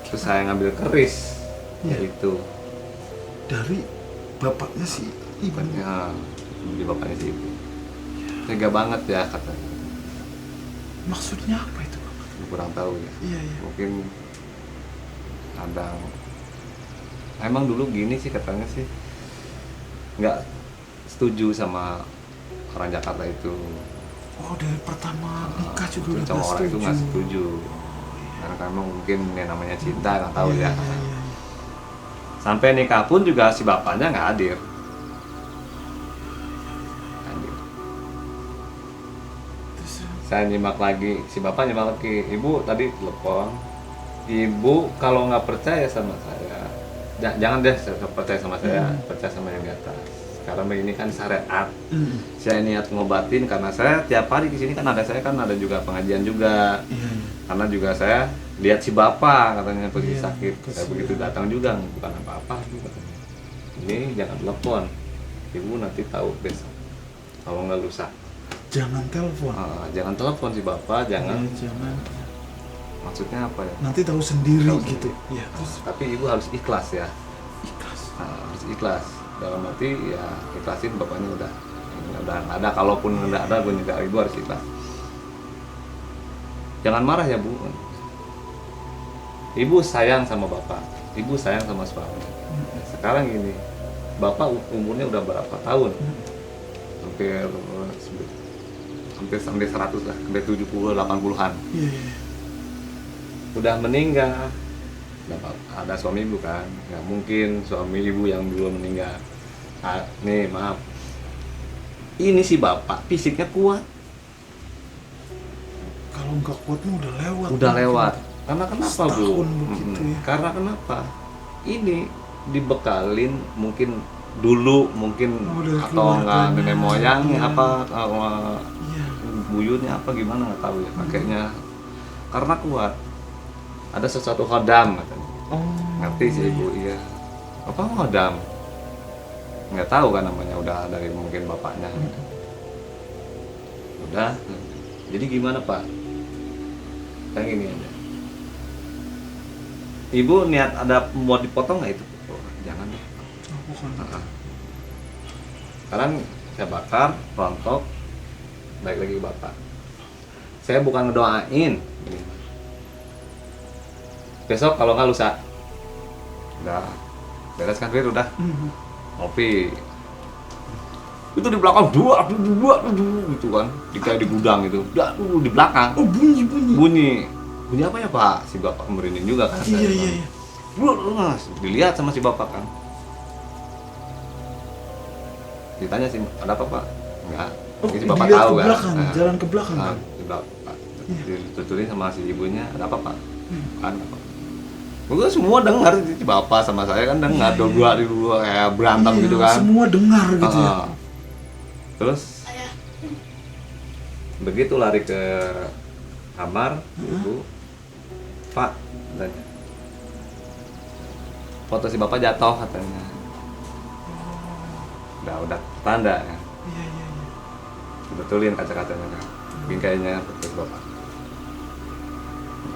Terus saya ngambil keris, Iya. itu. Dari bapaknya si ibu. Bukannya di bapaknya si ibu. Tega banget ya katanya. Maksudnya apa itu, Pak? Kurang tahu ya. Iya. Mungkin ada. Emang dulu gini sih katanya sih, nggak setuju sama orang Jakarta itu. Oh, dari pertama nikah juga udah Sama nggak orang itu nggak setuju. Karena kan mungkin yang namanya cinta, nggak tahu ya. Iya. Sampai nikah pun juga si bapaknya nggak hadir. Hadir. Terus Saya nyimak lagi, si bapak nyimak lagi. Ibu tadi telepon. Ibu kalau nggak percaya sama saya, jangan deh percaya sama saya, percaya sama yang di atas. Karena ini kan syariat. Saya niat ngobatin karena saya tiap hari di sini kan ada juga pengajian juga. Iya. Karena juga saya lihat si bapak katanya pergi Iya, sakit. Saya kasihan. begitu datang juga bukan apa-apa juga. Ini jangan telepon. Ibu nanti tahu besok. Kalau nggak lusa. Jangan telepon. Jangan telepon si bapak, jangan. Iya, jangan. Maksudnya apa ya? Nanti tahu sendiri Tahu gitu. sendiri. Iya, terus Tapi ibu harus ikhlas ya. ikhlas. Harus ikhlas. Dalam arti ya ikhlasin bapaknya udah nggak ada. Kalaupun udah ada, gue juga ibu harus ikhlas. Jangan marah ya, Bu. Ibu sayang sama bapak, ibu sayang sama suami. Sekarang gini, bapak umurnya udah berapa tahun? Hampir sampai 100 lah, sampai 70 80-an. Iya, iya. Udah meninggal. Ada suami ibu kan, nggak mungkin suami ibu yang dulu meninggal. Nih maaf, ini si bapak fisiknya kuat. Kalau nggak kuat mah udah lewat. Udah mungkin. lewat. Karena kenapa bu? Setahun begitu ya. Karena kenapa? Ini dibekalin mungkin dulu mungkin dari atau enggak keluarganya. nenek moyangnya Iya. apa Iya. buyutnya apa gimana nggak tahu ya kakeknya. Karena kuat. Ada sesuatu hodam katanya. Oh. Ngerti sih ibu, iya. Apa hodam? Nggak tahu kan namanya, udah dari mungkin bapaknya. Udah. Jadi gimana pak? Yang ini aja. Ibu niat ada mau dipotong nggak itu? Oh, jangan deh. Oh, bukan. Sekarang saya bakar, rontok, baik lagi ke bapak. Saya bukan ngedoain. Besok kalau nggak lusa, udah beres kan Fir, udah ngopi. Itu di belakang dua gitu kan, kayak di gudang gitu. Di belakang. Oh, bunyi. Bunyi apa ya pak? Si bapak merinding juga kan. Iya, iya, iya. Dilihat sama si bapak kan. Ditanya sih, ada apa pak? Enggak. Oh, Mungkin si bapak dilihat tahu ke kan. belakang, jalan ke belakang kan? Di belakang. Dituturin sama si ibunya, ada apa pak? Kan apa? Gue semua dengar, si bapak sama saya kan dengar dua kayak berantem Iya, gitu kan. Semua dengar gitu ya. Terus begitu lari ke kamar, ibu, Pak, katanya, foto si bapak jatuh katanya. Udah tanda ya. Iya, iya, iya. Dibetulin kaca-kacanya kan, bingkainya foto si bapak.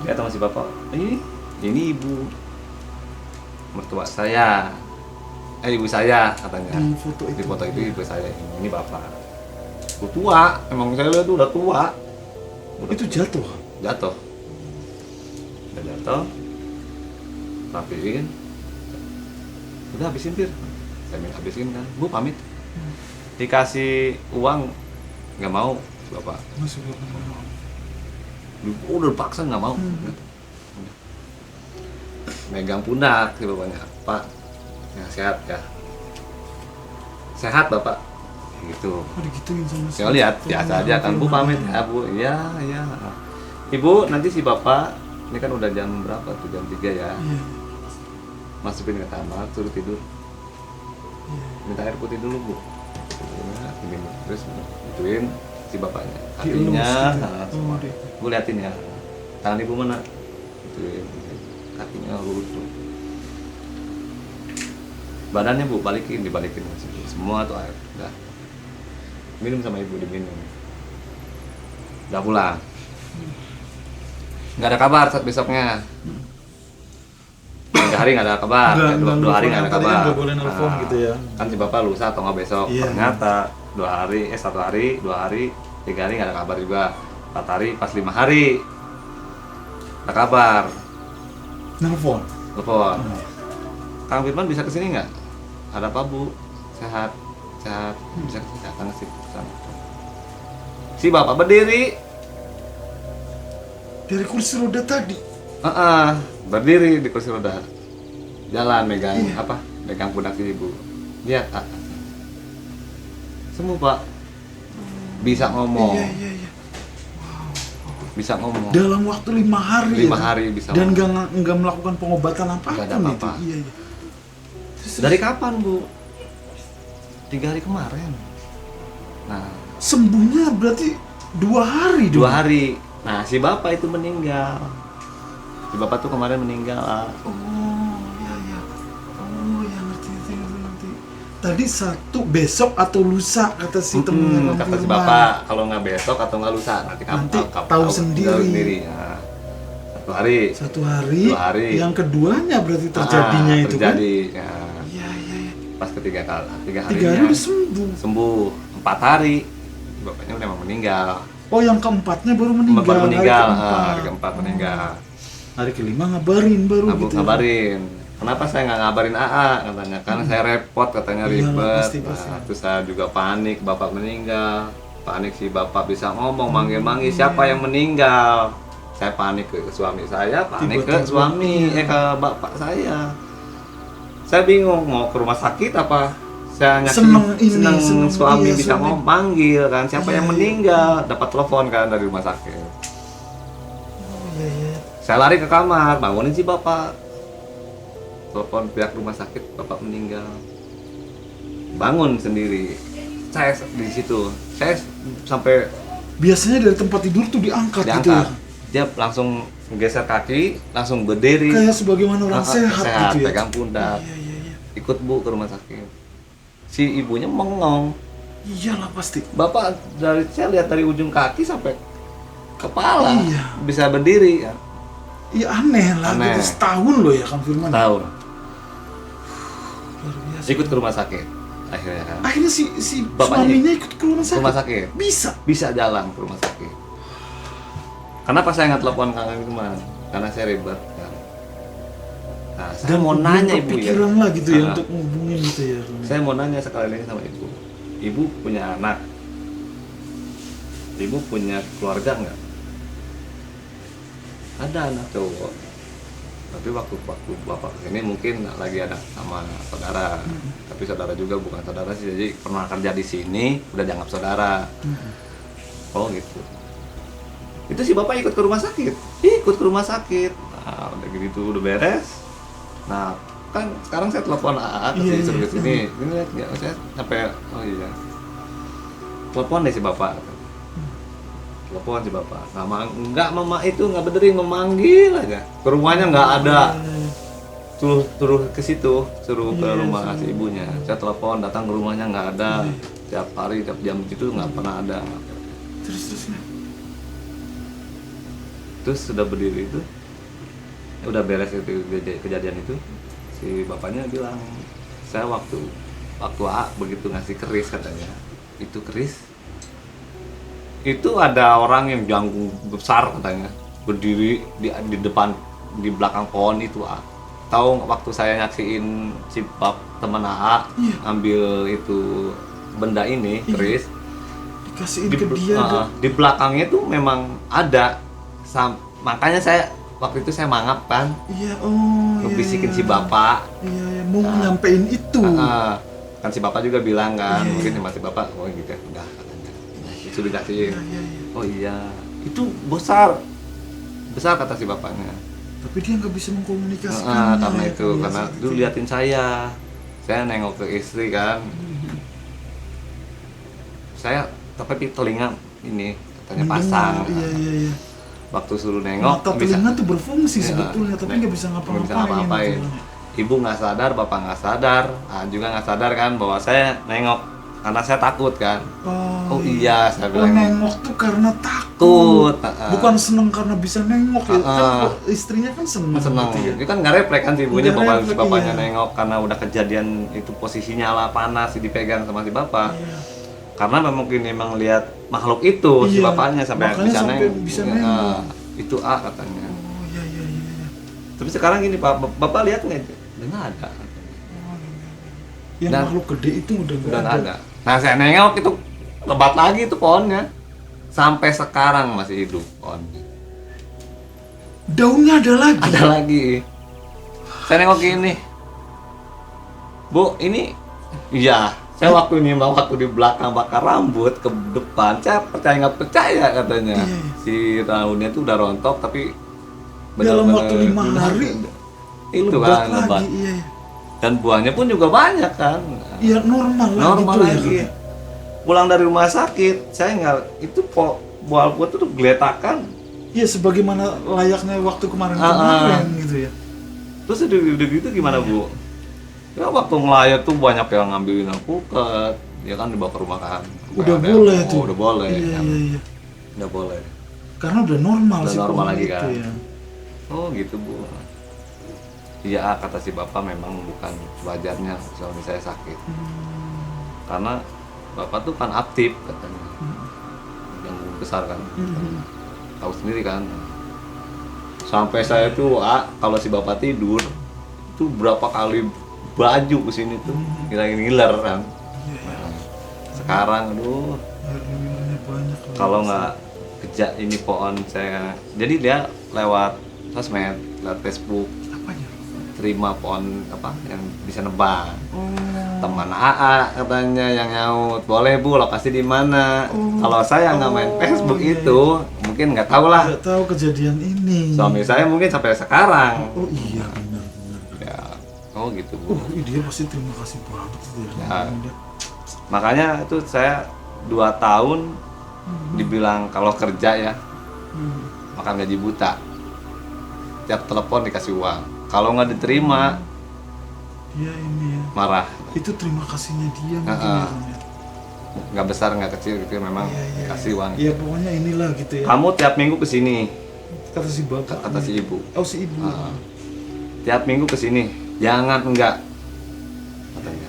Lihat sama si bapak, ini ibu mertua saya, ibu saya katanya. Di foto itu ibu saya, ini bapak. Udah tua, emang saya lihat tuh udah tua. Itu jatuh. Jatuh. Udah jatuh. Rapiin. Udah habisin Pir. Saya minta habisin kan. Bu pamit. Dikasih uang nggak mau bapak. Masuk ke kamar. Udah paksa nggak mau. Megang pundak si bapaknya, Pak, yang sehat ya, sehat bapak, gitu. Oh, digituin sama Saya lihat biasa aja kan, Bu pamit ya Bu, iya. Ibu nanti si bapak, ini kan udah jam berapa tuh, jam 3 ya, Iya. masukin ke kamar, suruh tidur, minta air putih dulu Bu, minum, terus gituin si bapaknya, kakinya, semua. Bu liatin ya, tangan ibu mana, gituin. Kakinya lurus tuh, badannya Bu dibalikin semua tuh air, udah minum sama ibu, diminum, udah pulang. Nggak ada kabar saat besoknya, 3 hari nggak ada kabar, dua hari nggak ada kabar. Nggak boleh nelfon gitu ya. Kan si bapak lusa atau nggak besok, ternyata 1 hari, 2 hari, 3 hari nggak ada kabar juga, 4 hari, pas 5 hari ada kabar. Nelfon. Telepon. Kang Firman bisa kesini nggak? Ada apa Bu? Sehat. Bisa kesini datang sih. Si bapak berdiri. Dari kursi roda tadi. Berdiri di kursi roda. Jalan megang apa? Megang pundak si ibu. Lihat. Semua Pak. Bisa ngomong. Iya. Bisa ngomong. Dalam waktu 5 hari. 5 hari bisa. Dan nggak melakukan pengobatan apa-apa. Nggak ada apa-apa. Iya. Dari kapan Bu? 3 hari kemarin. Nah, sembuhnya berarti 2 hari 2 hari. Nah, si bapak itu meninggal. Si bapak tuh kemarin meninggal. Oh, iya. Oh, ya ngerti. Tadi Sabtu, besok atau lusa kata si temennya. Kata si bapak, kalau nggak besok atau nggak lusa nanti kamu tahu sendiri. Nah, 1 hari. 1 hari. 2 hari. Yang keduanya berarti terjadinya itu kan? Terjadi. Ya. Iya. Pas ketiga 3 harinya. hari udah sembuh. Sembuh 4 hari. Bapaknya udah memang meninggal. Oh, yang keempatnya baru meninggal. Baru meninggal. Hari Hari keempat meninggal. Hari kelima ngabarin baru gitu. Ngabarin. kenapa saya nggak ngabarin AA katanya, karena saya repot katanya, Iyalah, ribet. pasti. Nah, terus saya juga panik, bapak meninggal, panik si bapak bisa ngomong manggil-manggil siapa yang meninggal. Saya panik ke suami saya, panik ke Tiba-tiba, suami, iya. ke bapak saya. Saya bingung mau ke rumah sakit apa saya Seneng ini, seneng seneng, suami iya, bisa suami. ngomong panggil kan siapa Iya, yang iya. meninggal, dapat telepon kan dari rumah sakit. Oh iya iya. Saya lari ke kamar, bangunin si bapak. Telepon pihak rumah sakit, bapak meninggal. Bangun sendiri. Saya di situ. Saya sampai Biasanya dari tempat tidur tuh diangkat, gitu ya. diangkat. Dia langsung geser kaki, langsung berdiri. Kayak sebagaimana orang sehat, gitu ya. pegang pundak. Iya iya iya. Ikut Bu ke rumah sakit. Si ibunya mengong. Iyalah pasti. Bapak saya lihat dari ujung kaki sampai kepala Iya. bisa berdiri kan. Iya aneh lah, Aneh. gitu. Setahun loh ya Kang Firman. Tahu. Luar biasa. Ikut ke rumah sakit akhirnya kan. Akhirnya si Bapaknya suaminya ikut ke rumah sakit. Rumah sakit. Bisa. Bisa jalan ke rumah sakit. Kenapa saya nggak telepon Kang kemarin? Karena saya ribet kan. Nah, saya mau belum nanya ibu ya. kepikiran lah gitu ya Nah, untuk ngubungin gitu ya. Saya mau nanya sekali lagi sama ibu. Ibu punya anak. Ibu punya keluarga nggak? Ada anak cowok. Tapi waktu bapak kesini mungkin lagi ada sama saudara. Tapi saudara juga bukan saudara sih. Jadi pernah kerja di sini, udah dianggap saudara. Oh gitu. Itu si bapak ikut ke rumah sakit. Ikut ke rumah sakit. Nah, udah gitu udah beres. Nah, kan sekarang saya telepon AA ke Iya, suruh iya. ke sini. Ini lihat nggak? Saya sampai oh iya. Telepon deh si bapak. Telepon si bapak. Nggak mama itu nggak berdering memanggil aja. Ke rumahnya nggak ada. Suruh ke situ, suruh ke Iya, rumah suruh. si ibunya. Saya telepon, datang ke rumahnya nggak ada. Tiap hari, tiap jam itu nggak pernah ada. Terus. Terus sudah berdiri itu, udah beres itu kejadian itu, si bapaknya bilang, saya waktu A begitu ngasih keris katanya, itu keris, itu ada orang yang jangkung besar katanya, berdiri di depan, di belakang pohon itu A. Tahu waktu saya nyaksiin si teman AA ambil itu benda ini keris, Dikasihin ke dia. di belakangnya tuh memang ada. Makanya saya waktu itu saya mangap kan, Iya, oh. ngebisikin iya. si bapak. Iya, mau nyampein itu. Kan si bapak juga bilang kan, Iya, mungkin sama si bapak, oh gitu ya, udah katanya. Itu dikasih. Iya. Oh iya, itu besar kata si bapaknya. Tapi dia nggak bisa mengkomunikasikan. Karena itu, karena dulu liatin saya nengok ke istri kan. Saya tapi telinga ini katanya pasang. Iya. Waktu suruh nengok Mata telinga tuh berfungsi sebetulnya, tapi nggak bisa nggak bisa ngapa-ngapain. ngapa-ngapain. Gitu. Ibu nggak sadar, bapak nggak sadar, juga nggak sadar kan bahwa saya nengok karena saya takut kan. Oh iya, saya Oh, bilang nengok tuh karena takut. takut. Bukan seneng karena bisa nengok ya. Kan istrinya kan seneng. Senang. Gitu ya. Itu kan nggak refleks kan si ibunya, Nggak refleks, bapaknya iya. nengok karena udah kejadian itu posisinya lah panas dipegang sama si bapak. Iya. Karena mungkin memang lihat makhluk itu si Iya, bapaknya sampai makanya bisa sampai nengok. bisa nengok. Itu A katanya. Oh iya. Tapi sekarang gini Pak, bapak lihat nggak? Nggak ada. Yang Dan- makhluk gede itu udah Udah nggak ada. Nah saya nengok itu lebat lagi itu pohonnya. Sampai sekarang masih hidup pohonnya. Daunnya ada lagi. Ada lagi. Saya nengok gini. Bu, ini iya. Saya waktu nyimak waktu di belakang bakar rambut ke depan, saya percaya nggak percaya katanya. Iya. Si daunnya tuh udah rontok tapi Dalam benar-benar waktu 5 hari itu lebat kan lebat. lagi. Iya. Dan buahnya pun juga banyak kan. Iya normal lah Normal gitu lagi. ya. Pulang dari rumah sakit, saya nggak itu buah tuh geletakan. Iya sebagaimana layaknya waktu kemarin gitu ya. Terus udah gitu gimana Bu? Ya waktu ngelayat tuh banyak yang ngambilin alpukat, ya kan dibawa ke rumah kan. Udah Ada- boleh tuh. Udah boleh. Iya, kan? iya. Udah boleh. Karena udah normal Udah sih normal pohon lagi itu kan. ya. Oh gitu Bu. Iya kata si bapak memang bukan wajarnya suami saya sakit. Karena bapak tuh kan aktif katanya. Yang besar kan. Tahu sendiri kan. Sampai saya tuh kalau si bapak tidur itu berapa kali baju ke sini tuh ngiler kan. Nah, sekarang aduh Ngiler-ngilirnya banyak lah. kalau nggak kerja ini pohon saya, jadi dia lewat sosmed, lewat Facebook Apanya? terima pohon apa yang bisa nebang. Teman AA katanya yang nyaut, boleh bu lokasi di mana. Kalau saya nggak main Facebook iya, itu mungkin nggak tahu lah. Nggak tahu kejadian ini. Suami saya mungkin sampai sekarang Oh iya benar. ya. Oh gitu bu. Dia pasti terima kasih banget sih dia. Ya. Makanya itu saya 2 tahun dibilang kalau kerja ya makan gaji buta, tiap telepon dikasih uang, kalau nggak diterima Iya ini ya. marah. Itu terima kasihnya dia mungkin Heeh. ya, Ron, ya. Nggak besar nggak kecil gitu memang Iya. kasih uang. Iya pokoknya inilah gitu ya. Kamu tiap minggu kesini, Kata si bapak. kata si ibu. Oh si ibu. Tiap minggu kesini, jangan enggak katanya.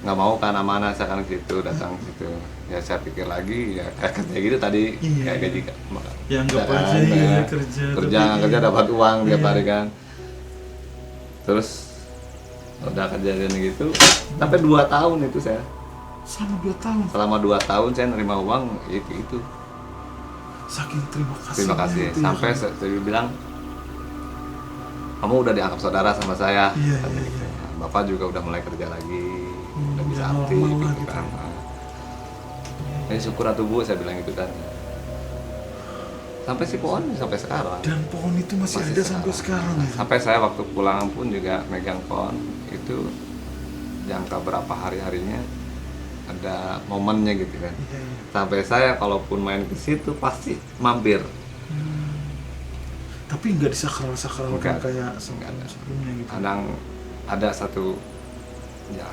Nggak mau kan amanah saya kan gitu datang situ. Ya saya pikir lagi ya kayak gitu tadi Iya. kayak gaji Ya anggap kan, aja ya kerja. tapi kerja dapat uang tiap Iya. hari kan. Terus udah kejadian gitu sampai 2 tahun itu saya. selama 2 tahun Selama 2 tahun saya nerima uang itu. saking terima kasih. Terima kasih. Sampai saya bilang kamu udah dianggap saudara sama saya. Iya, Katanya iya, gitu. Nah, Bapak juga udah mulai kerja lagi, udah bisa udah aktif normal lah gitu gitu kan. ya. Jadi syukur atuh Bu saya bilang gitu kan. Sampai si pohon sampai sekarang. Dan pohon itu masih ada sampai sekarang ya. Sampai saya waktu pulang pun juga megang pohon itu jangka berapa hari-harinya ada momennya gitu kan. Iya, iya. Sampai saya kalaupun main ke situ pasti mampir. Tapi nggak disakral-sakralkan Enggak. kayak Enggak ada. sebelumnya gitu. Kadang ada satu ya,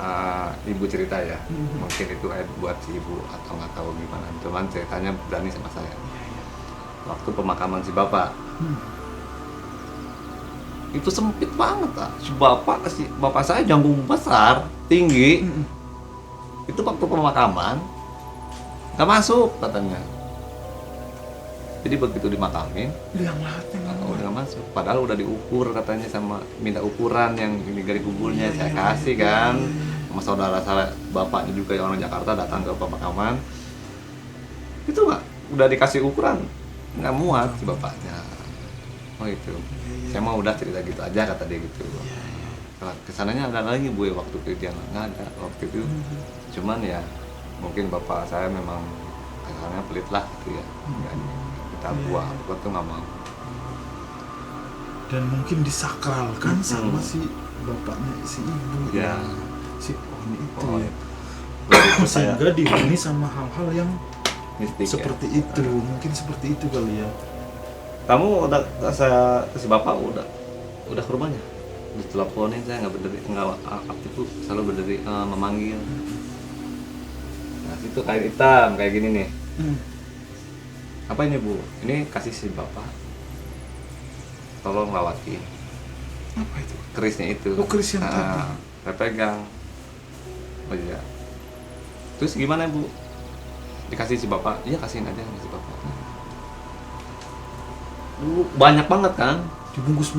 ibu cerita ya, Mhm. mungkin itu buat si ibu atau nggak tahu gimana, cuman ceritanya berani sama saya. Waktu pemakaman si bapak, itu sempit banget si bapak saya janggung besar, tinggi. Itu waktu pemakaman nggak masuk katanya. Jadi begitu dimakamin, Liang lahatnya nggak mau. udah masuk. Padahal udah diukur katanya sama minta ukuran yang ini dari kuburnya saya kasih kan. Sama saudara saya bapaknya juga yang orang Jakarta datang ke pemakaman. Itu nggak udah dikasih ukuran nggak muat si bapaknya. Oh itu. Saya mau udah cerita gitu aja kata dia gitu. Nah, kesananya ada lagi Bu waktu itu dia nggak ada waktu itu. Cuman ya mungkin bapak saya memang kesannya pelit lah gitu ya. Nggak kita buang, aku tuh nggak mau. Dan mungkin disakralkan sama si bapaknya si ibu Ya. si pohon itu Pohon. ya. Saya Sehingga dihuni sama hal-hal yang mistik seperti ya. itu, mungkin seperti itu kali ya. Kamu udah saya si bapak udah ke rumahnya? Diteleponin saya nggak aktif Bu, selalu berdiri memanggil. Nah situ kain hitam kayak gini nih. Apa ini Bu? Ini kasih si bapak. Tolong lawati Apa itu? kerisnya itu. Oh, keris yang tadi. Saya pegang. Oh iya. Terus gimana Bu? Dikasih si bapak? Iya kasihin aja sama si bapak. Dulu banyak banget kan? Dibungkus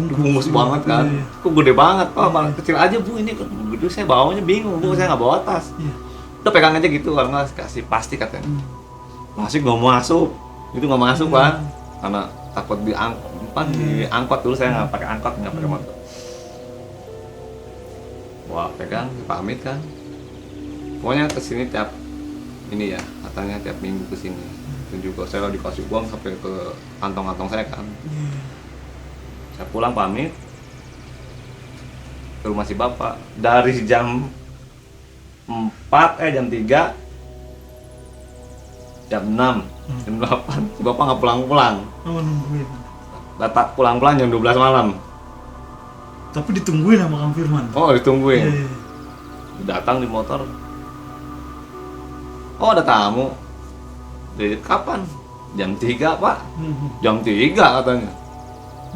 banget kan? Iya, iya. Kok gede banget Pak? Malah kecil aja Bu ini kok gede, saya bawanya bingung Bu, saya nggak bawa tas. Iya. Udah pegang aja gitu, kalau nggak kasih plastik katanya. Plastik nggak mau masuk, itu nggak masuk kan? Karena takut diangkot dulu, saya nggak pakai angkot, nggak pakai motor. Wah pegang, pamit kan? Pokoknya kesini tiap ini ya, katanya tiap minggu kesini. Dan juga saya dikasih uang sampai ke kantong-kantong saya kan. Saya pulang pamit ke rumah si bapak dari jam 4 jam 3 jam 6 jam 8 si bapak nggak pulang-pulang, Oh, nungguin. datang pulang-pulang jam 12 malam. Tapi ditungguin sama Kang Firman. Oh ditungguin, Iya, iya. datang di motor. Oh ada tamu. Dari kapan? Jam 3 Pak. Jam 3 katanya.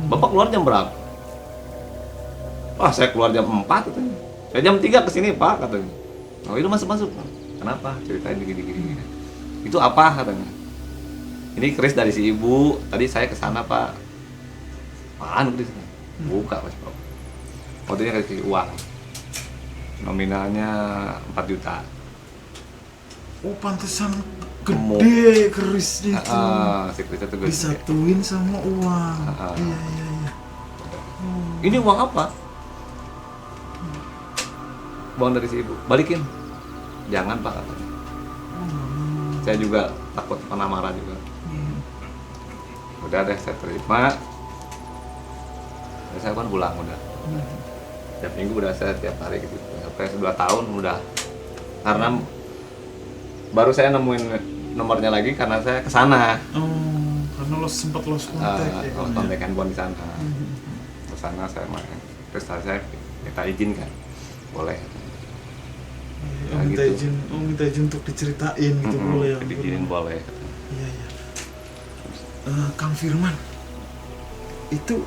Bapak keluar jam berapa? Wah saya keluar jam 4 katanya. Saya jam 3 kesini Pak katanya. Oh itu masuk. Kenapa? Ceritain gini. Itu apa katanya? Ini keris dari si ibu. Tadi saya kesana Pak. Apaan keris? Buka Mas Bapak. waktu itu kasih uang nominalnya 4 juta. Oh pantesan gede kerisnya itu. Si keris itu gede. Disatuin sama uang. Iya. Ini uang apa? Uang dari si ibu, balikin. Jangan Pak katanya. Saya juga takut kena marah juga. Udah deh saya terima. Saya kan pulang udah. Tiap minggu udah saya tiap hari gitu. Sampai 2 tahun udah. Karena baru saya nemuin nomornya lagi karena saya kesana. Oh, karena sempat lost kontak ya. Lost kontak handphone di sana. Kesana saya main. Terus saya minta izin kan, boleh. Minta izin untuk diceritain gitu boleh ya. Diizinin boleh. Iya. Kang Firman, itu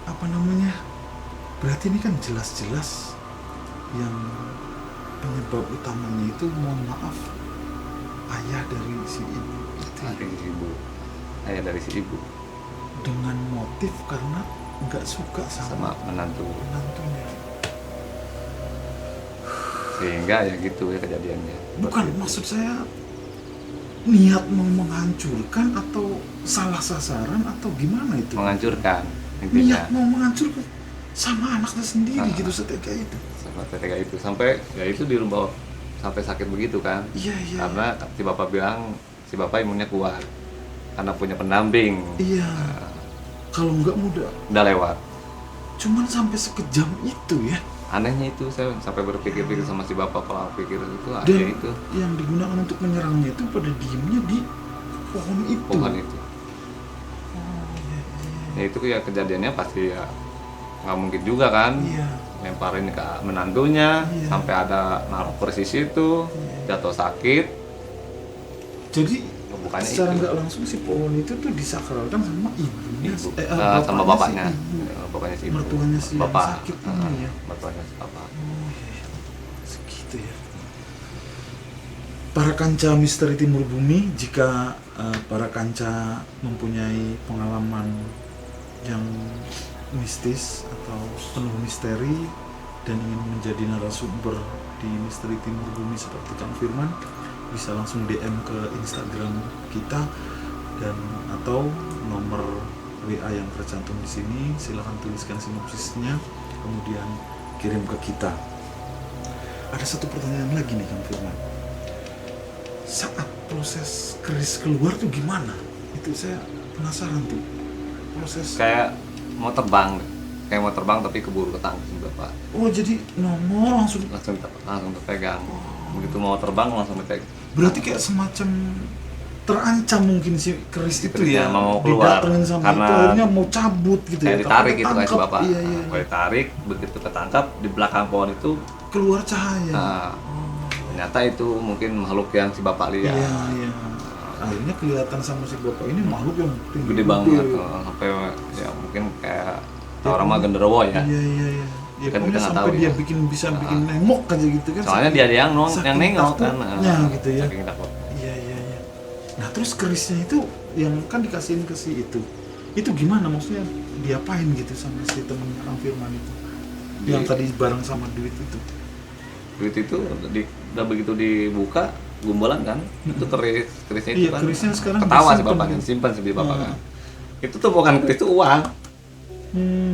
apa namanya? Berarti ini kan jelas-jelas yang penyebab utamanya itu, mohon maaf, ayah dari si ibu itu. Ayah dari si ibu. Dengan motif karena nggak suka sama menantunya. Sehingga ya gitu ya kejadiannya. Bukan, maksud saya niat mau menghancurkan atau salah sasaran atau gimana itu? Menghancurkan intinya. Niat mau menghancurkan sama anaknya sendiri gitu, setega itu. Sampai ya itu dirubah sampai sakit begitu kan. Iya. Karena si bapak bilang si bapak imunnya kuat karena punya pendamping. Iya. Kalau enggak udah lewat. Cuman sampai sekejam itu ya. Anehnya itu saya sampai berpikir-pikir sama si bapak, kalau pikir itu ada Dan itu. yang digunakan untuk menyerangnya itu pada diemnya di pohon itu. Ya itu ya kejadiannya pasti ya nggak mungkin juga kan. Iya. Lemparin ke menantunya. Iya. Sampai ada naruh persis itu. Iya. Jatuh sakit. Jadi bukannya secara itu. nggak langsung si pohon itu tuh disakralkan sama ibunya, sama bapaknya. Bapaknya si ibu. Mertuanya si bapak. sakit ini ya. Mertuanya si bapak. Oh iya. Segitu ya. Para kanca misteri Timur Bumi, jika para kanca mempunyai pengalaman yang mistis atau penuh misteri dan ingin menjadi narasumber di misteri Timur Bumi seperti Kang Firman, bisa langsung DM ke Instagram kita dan atau nomor WA yang tercantum di sini. Silahkan tuliskan sinopsisnya, kemudian kirim ke kita. Ada satu pertanyaan lagi nih Kang Firman. Saat proses keris keluar tuh gimana? Itu saya penasaran tuh. Proses Kayak mau terbang tapi keburu ketangkep bapak. Oh, jadi nongol langsung terpegang. Begitu mau terbang langsung dipegang. berarti kayak semacam terancam mungkin si keris itu Kerisnya ya, mau keluar didatengin sama karena itu, akhirnya mau cabut gitu kayak ya, ditarik tapi gitu kayak si ketangkep. bapak. Iya. Kalau ditarik begitu ketangkap di belakang pohon itu. Keluar cahaya. Nah, ternyata itu mungkin makhluk yang si bapak lihat. Iya. Akhirnya kelihatan sama si bapak ini makhluk yang tinggi Gede banget sampai ya mungkin kayak orang mah genderuwo ya. Iya. Ya, Kan pokoknya kita nggak sampai tahu dia ya. bisa bikin nengok aja gitu kan. Soalnya dia yang nengok kan. Ya gitu ya. Saking takut. Iya. Nah terus kerisnya itu yang kan dikasihin ke si itu gimana, maksudnya diapain gitu sama si temennya Kang Firman itu yang tadi bareng sama duit itu? Duit itu udah begitu dibuka gumbolan kan, itu kerisnya itu Iya, kan kerisnya sekarang ketawa si disimpan bapaknya, gitu. simpan si bapak kan. Itu tuh bukan keris, itu uang.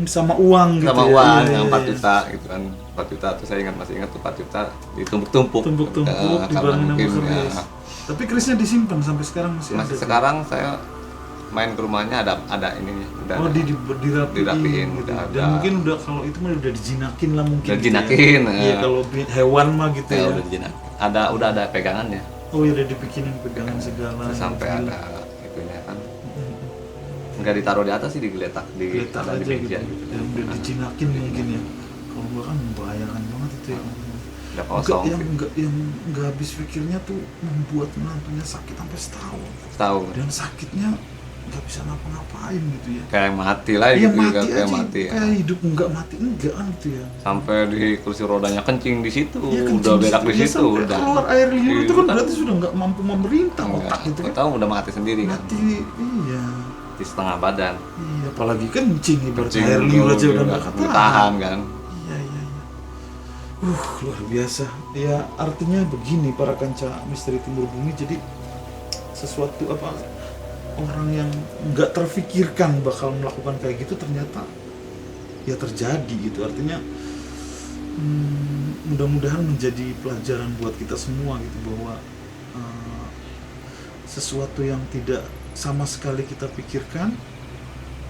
Sama uang gitu Sama ya? uang Iya, yang 4 iya. juta gitu kan. 4 juta tuh saya masih ingat tuh 4 juta ditumpuk-tumpuk. Tumpuk-tumpuk dibarengin sama mungkin, keris. ya, Tapi kerisnya disimpan sampai sekarang masih ada. sekarang saya main ke rumahnya ada ininya udah Oh, ada. Dirapiin, gitu. udah Dan ada. mungkin udah kalau itu mah udah dijinakin lah mungkin. Udah gitu ya. dijinakin, Iya, kalau hewan mah gitu ya, ya. udah dijinak. Udah ada pegangannya. Oh, ya udah dibikinin pegangan segala. Sampai Gila. ada itunya kan. Enggak ditaruh di atas sih, digeletak Geletak ada di aja meja gitu. gitu. Ya udah dijinakin mungkin ya. Kalau enggak kan membahayakan banget itu ya. Udah kosong. Yang enggak habis pikirnya tuh membuat menantunya sakit sampai setahun. Tahu. Dan sakitnya nggak bisa ngapa-ngapain gitu ya. Kayak mati lah Iya, gitu, mati kayak aja, mati ya. kayak hidup enggak mati enggak kan gitu ya. Sampai di kursi rodanya kencing di situ, Iya, udah berak di ya, situ, sampai udah. keluar air liur itu kan Iya, berarti sudah nggak mampu memerintah enggak, otak gitu kan. tahu udah mati sendiri kan. Mati, iya. mati setengah badan. Iya, apalagi kencing ibarat Kencing air liur aja udah nggak nggak tahan kan. Iya, iya, iya. Luar biasa. Ya artinya begini para kanca misteri timur bumi, jadi sesuatu apa orang yang nggak terfikirkan bakal melakukan kayak gitu ternyata ya terjadi gitu. Artinya mudah-mudahan menjadi pelajaran buat kita semua gitu, bahwa sesuatu yang tidak sama sekali kita pikirkan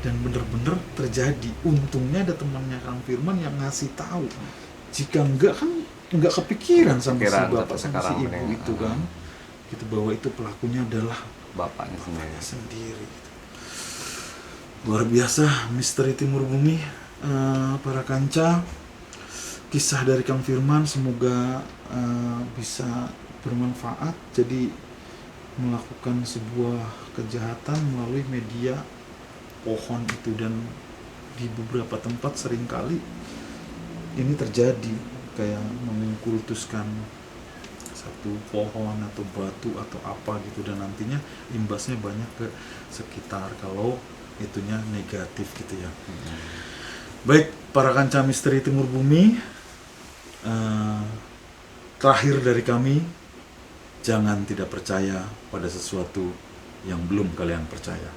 dan benar-benar terjadi. Untungnya ada temannya Kang Firman yang ngasih tahu. Jika enggak kan enggak kepikiran sama si Kepikiran bapak sampai sama si sekarang ibu mending, itu kan, gitu, bahwa itu pelakunya adalah Bapaknya sendiri. bapaknya sendiri gitu. Luar biasa misteri timur bumi, para kanca. Kisah dari Kang Firman semoga bisa bermanfaat. Jadi melakukan sebuah kejahatan melalui media pohon itu, dan di beberapa tempat seringkali ini terjadi, kayak mengkultuskan satu pohon atau batu atau apa gitu, dan nantinya imbasnya banyak ke sekitar kalau itunya negatif gitu ya. Baik para kanca misteri timur bumi, terakhir dari kami, jangan tidak percaya pada sesuatu yang belum kalian percaya.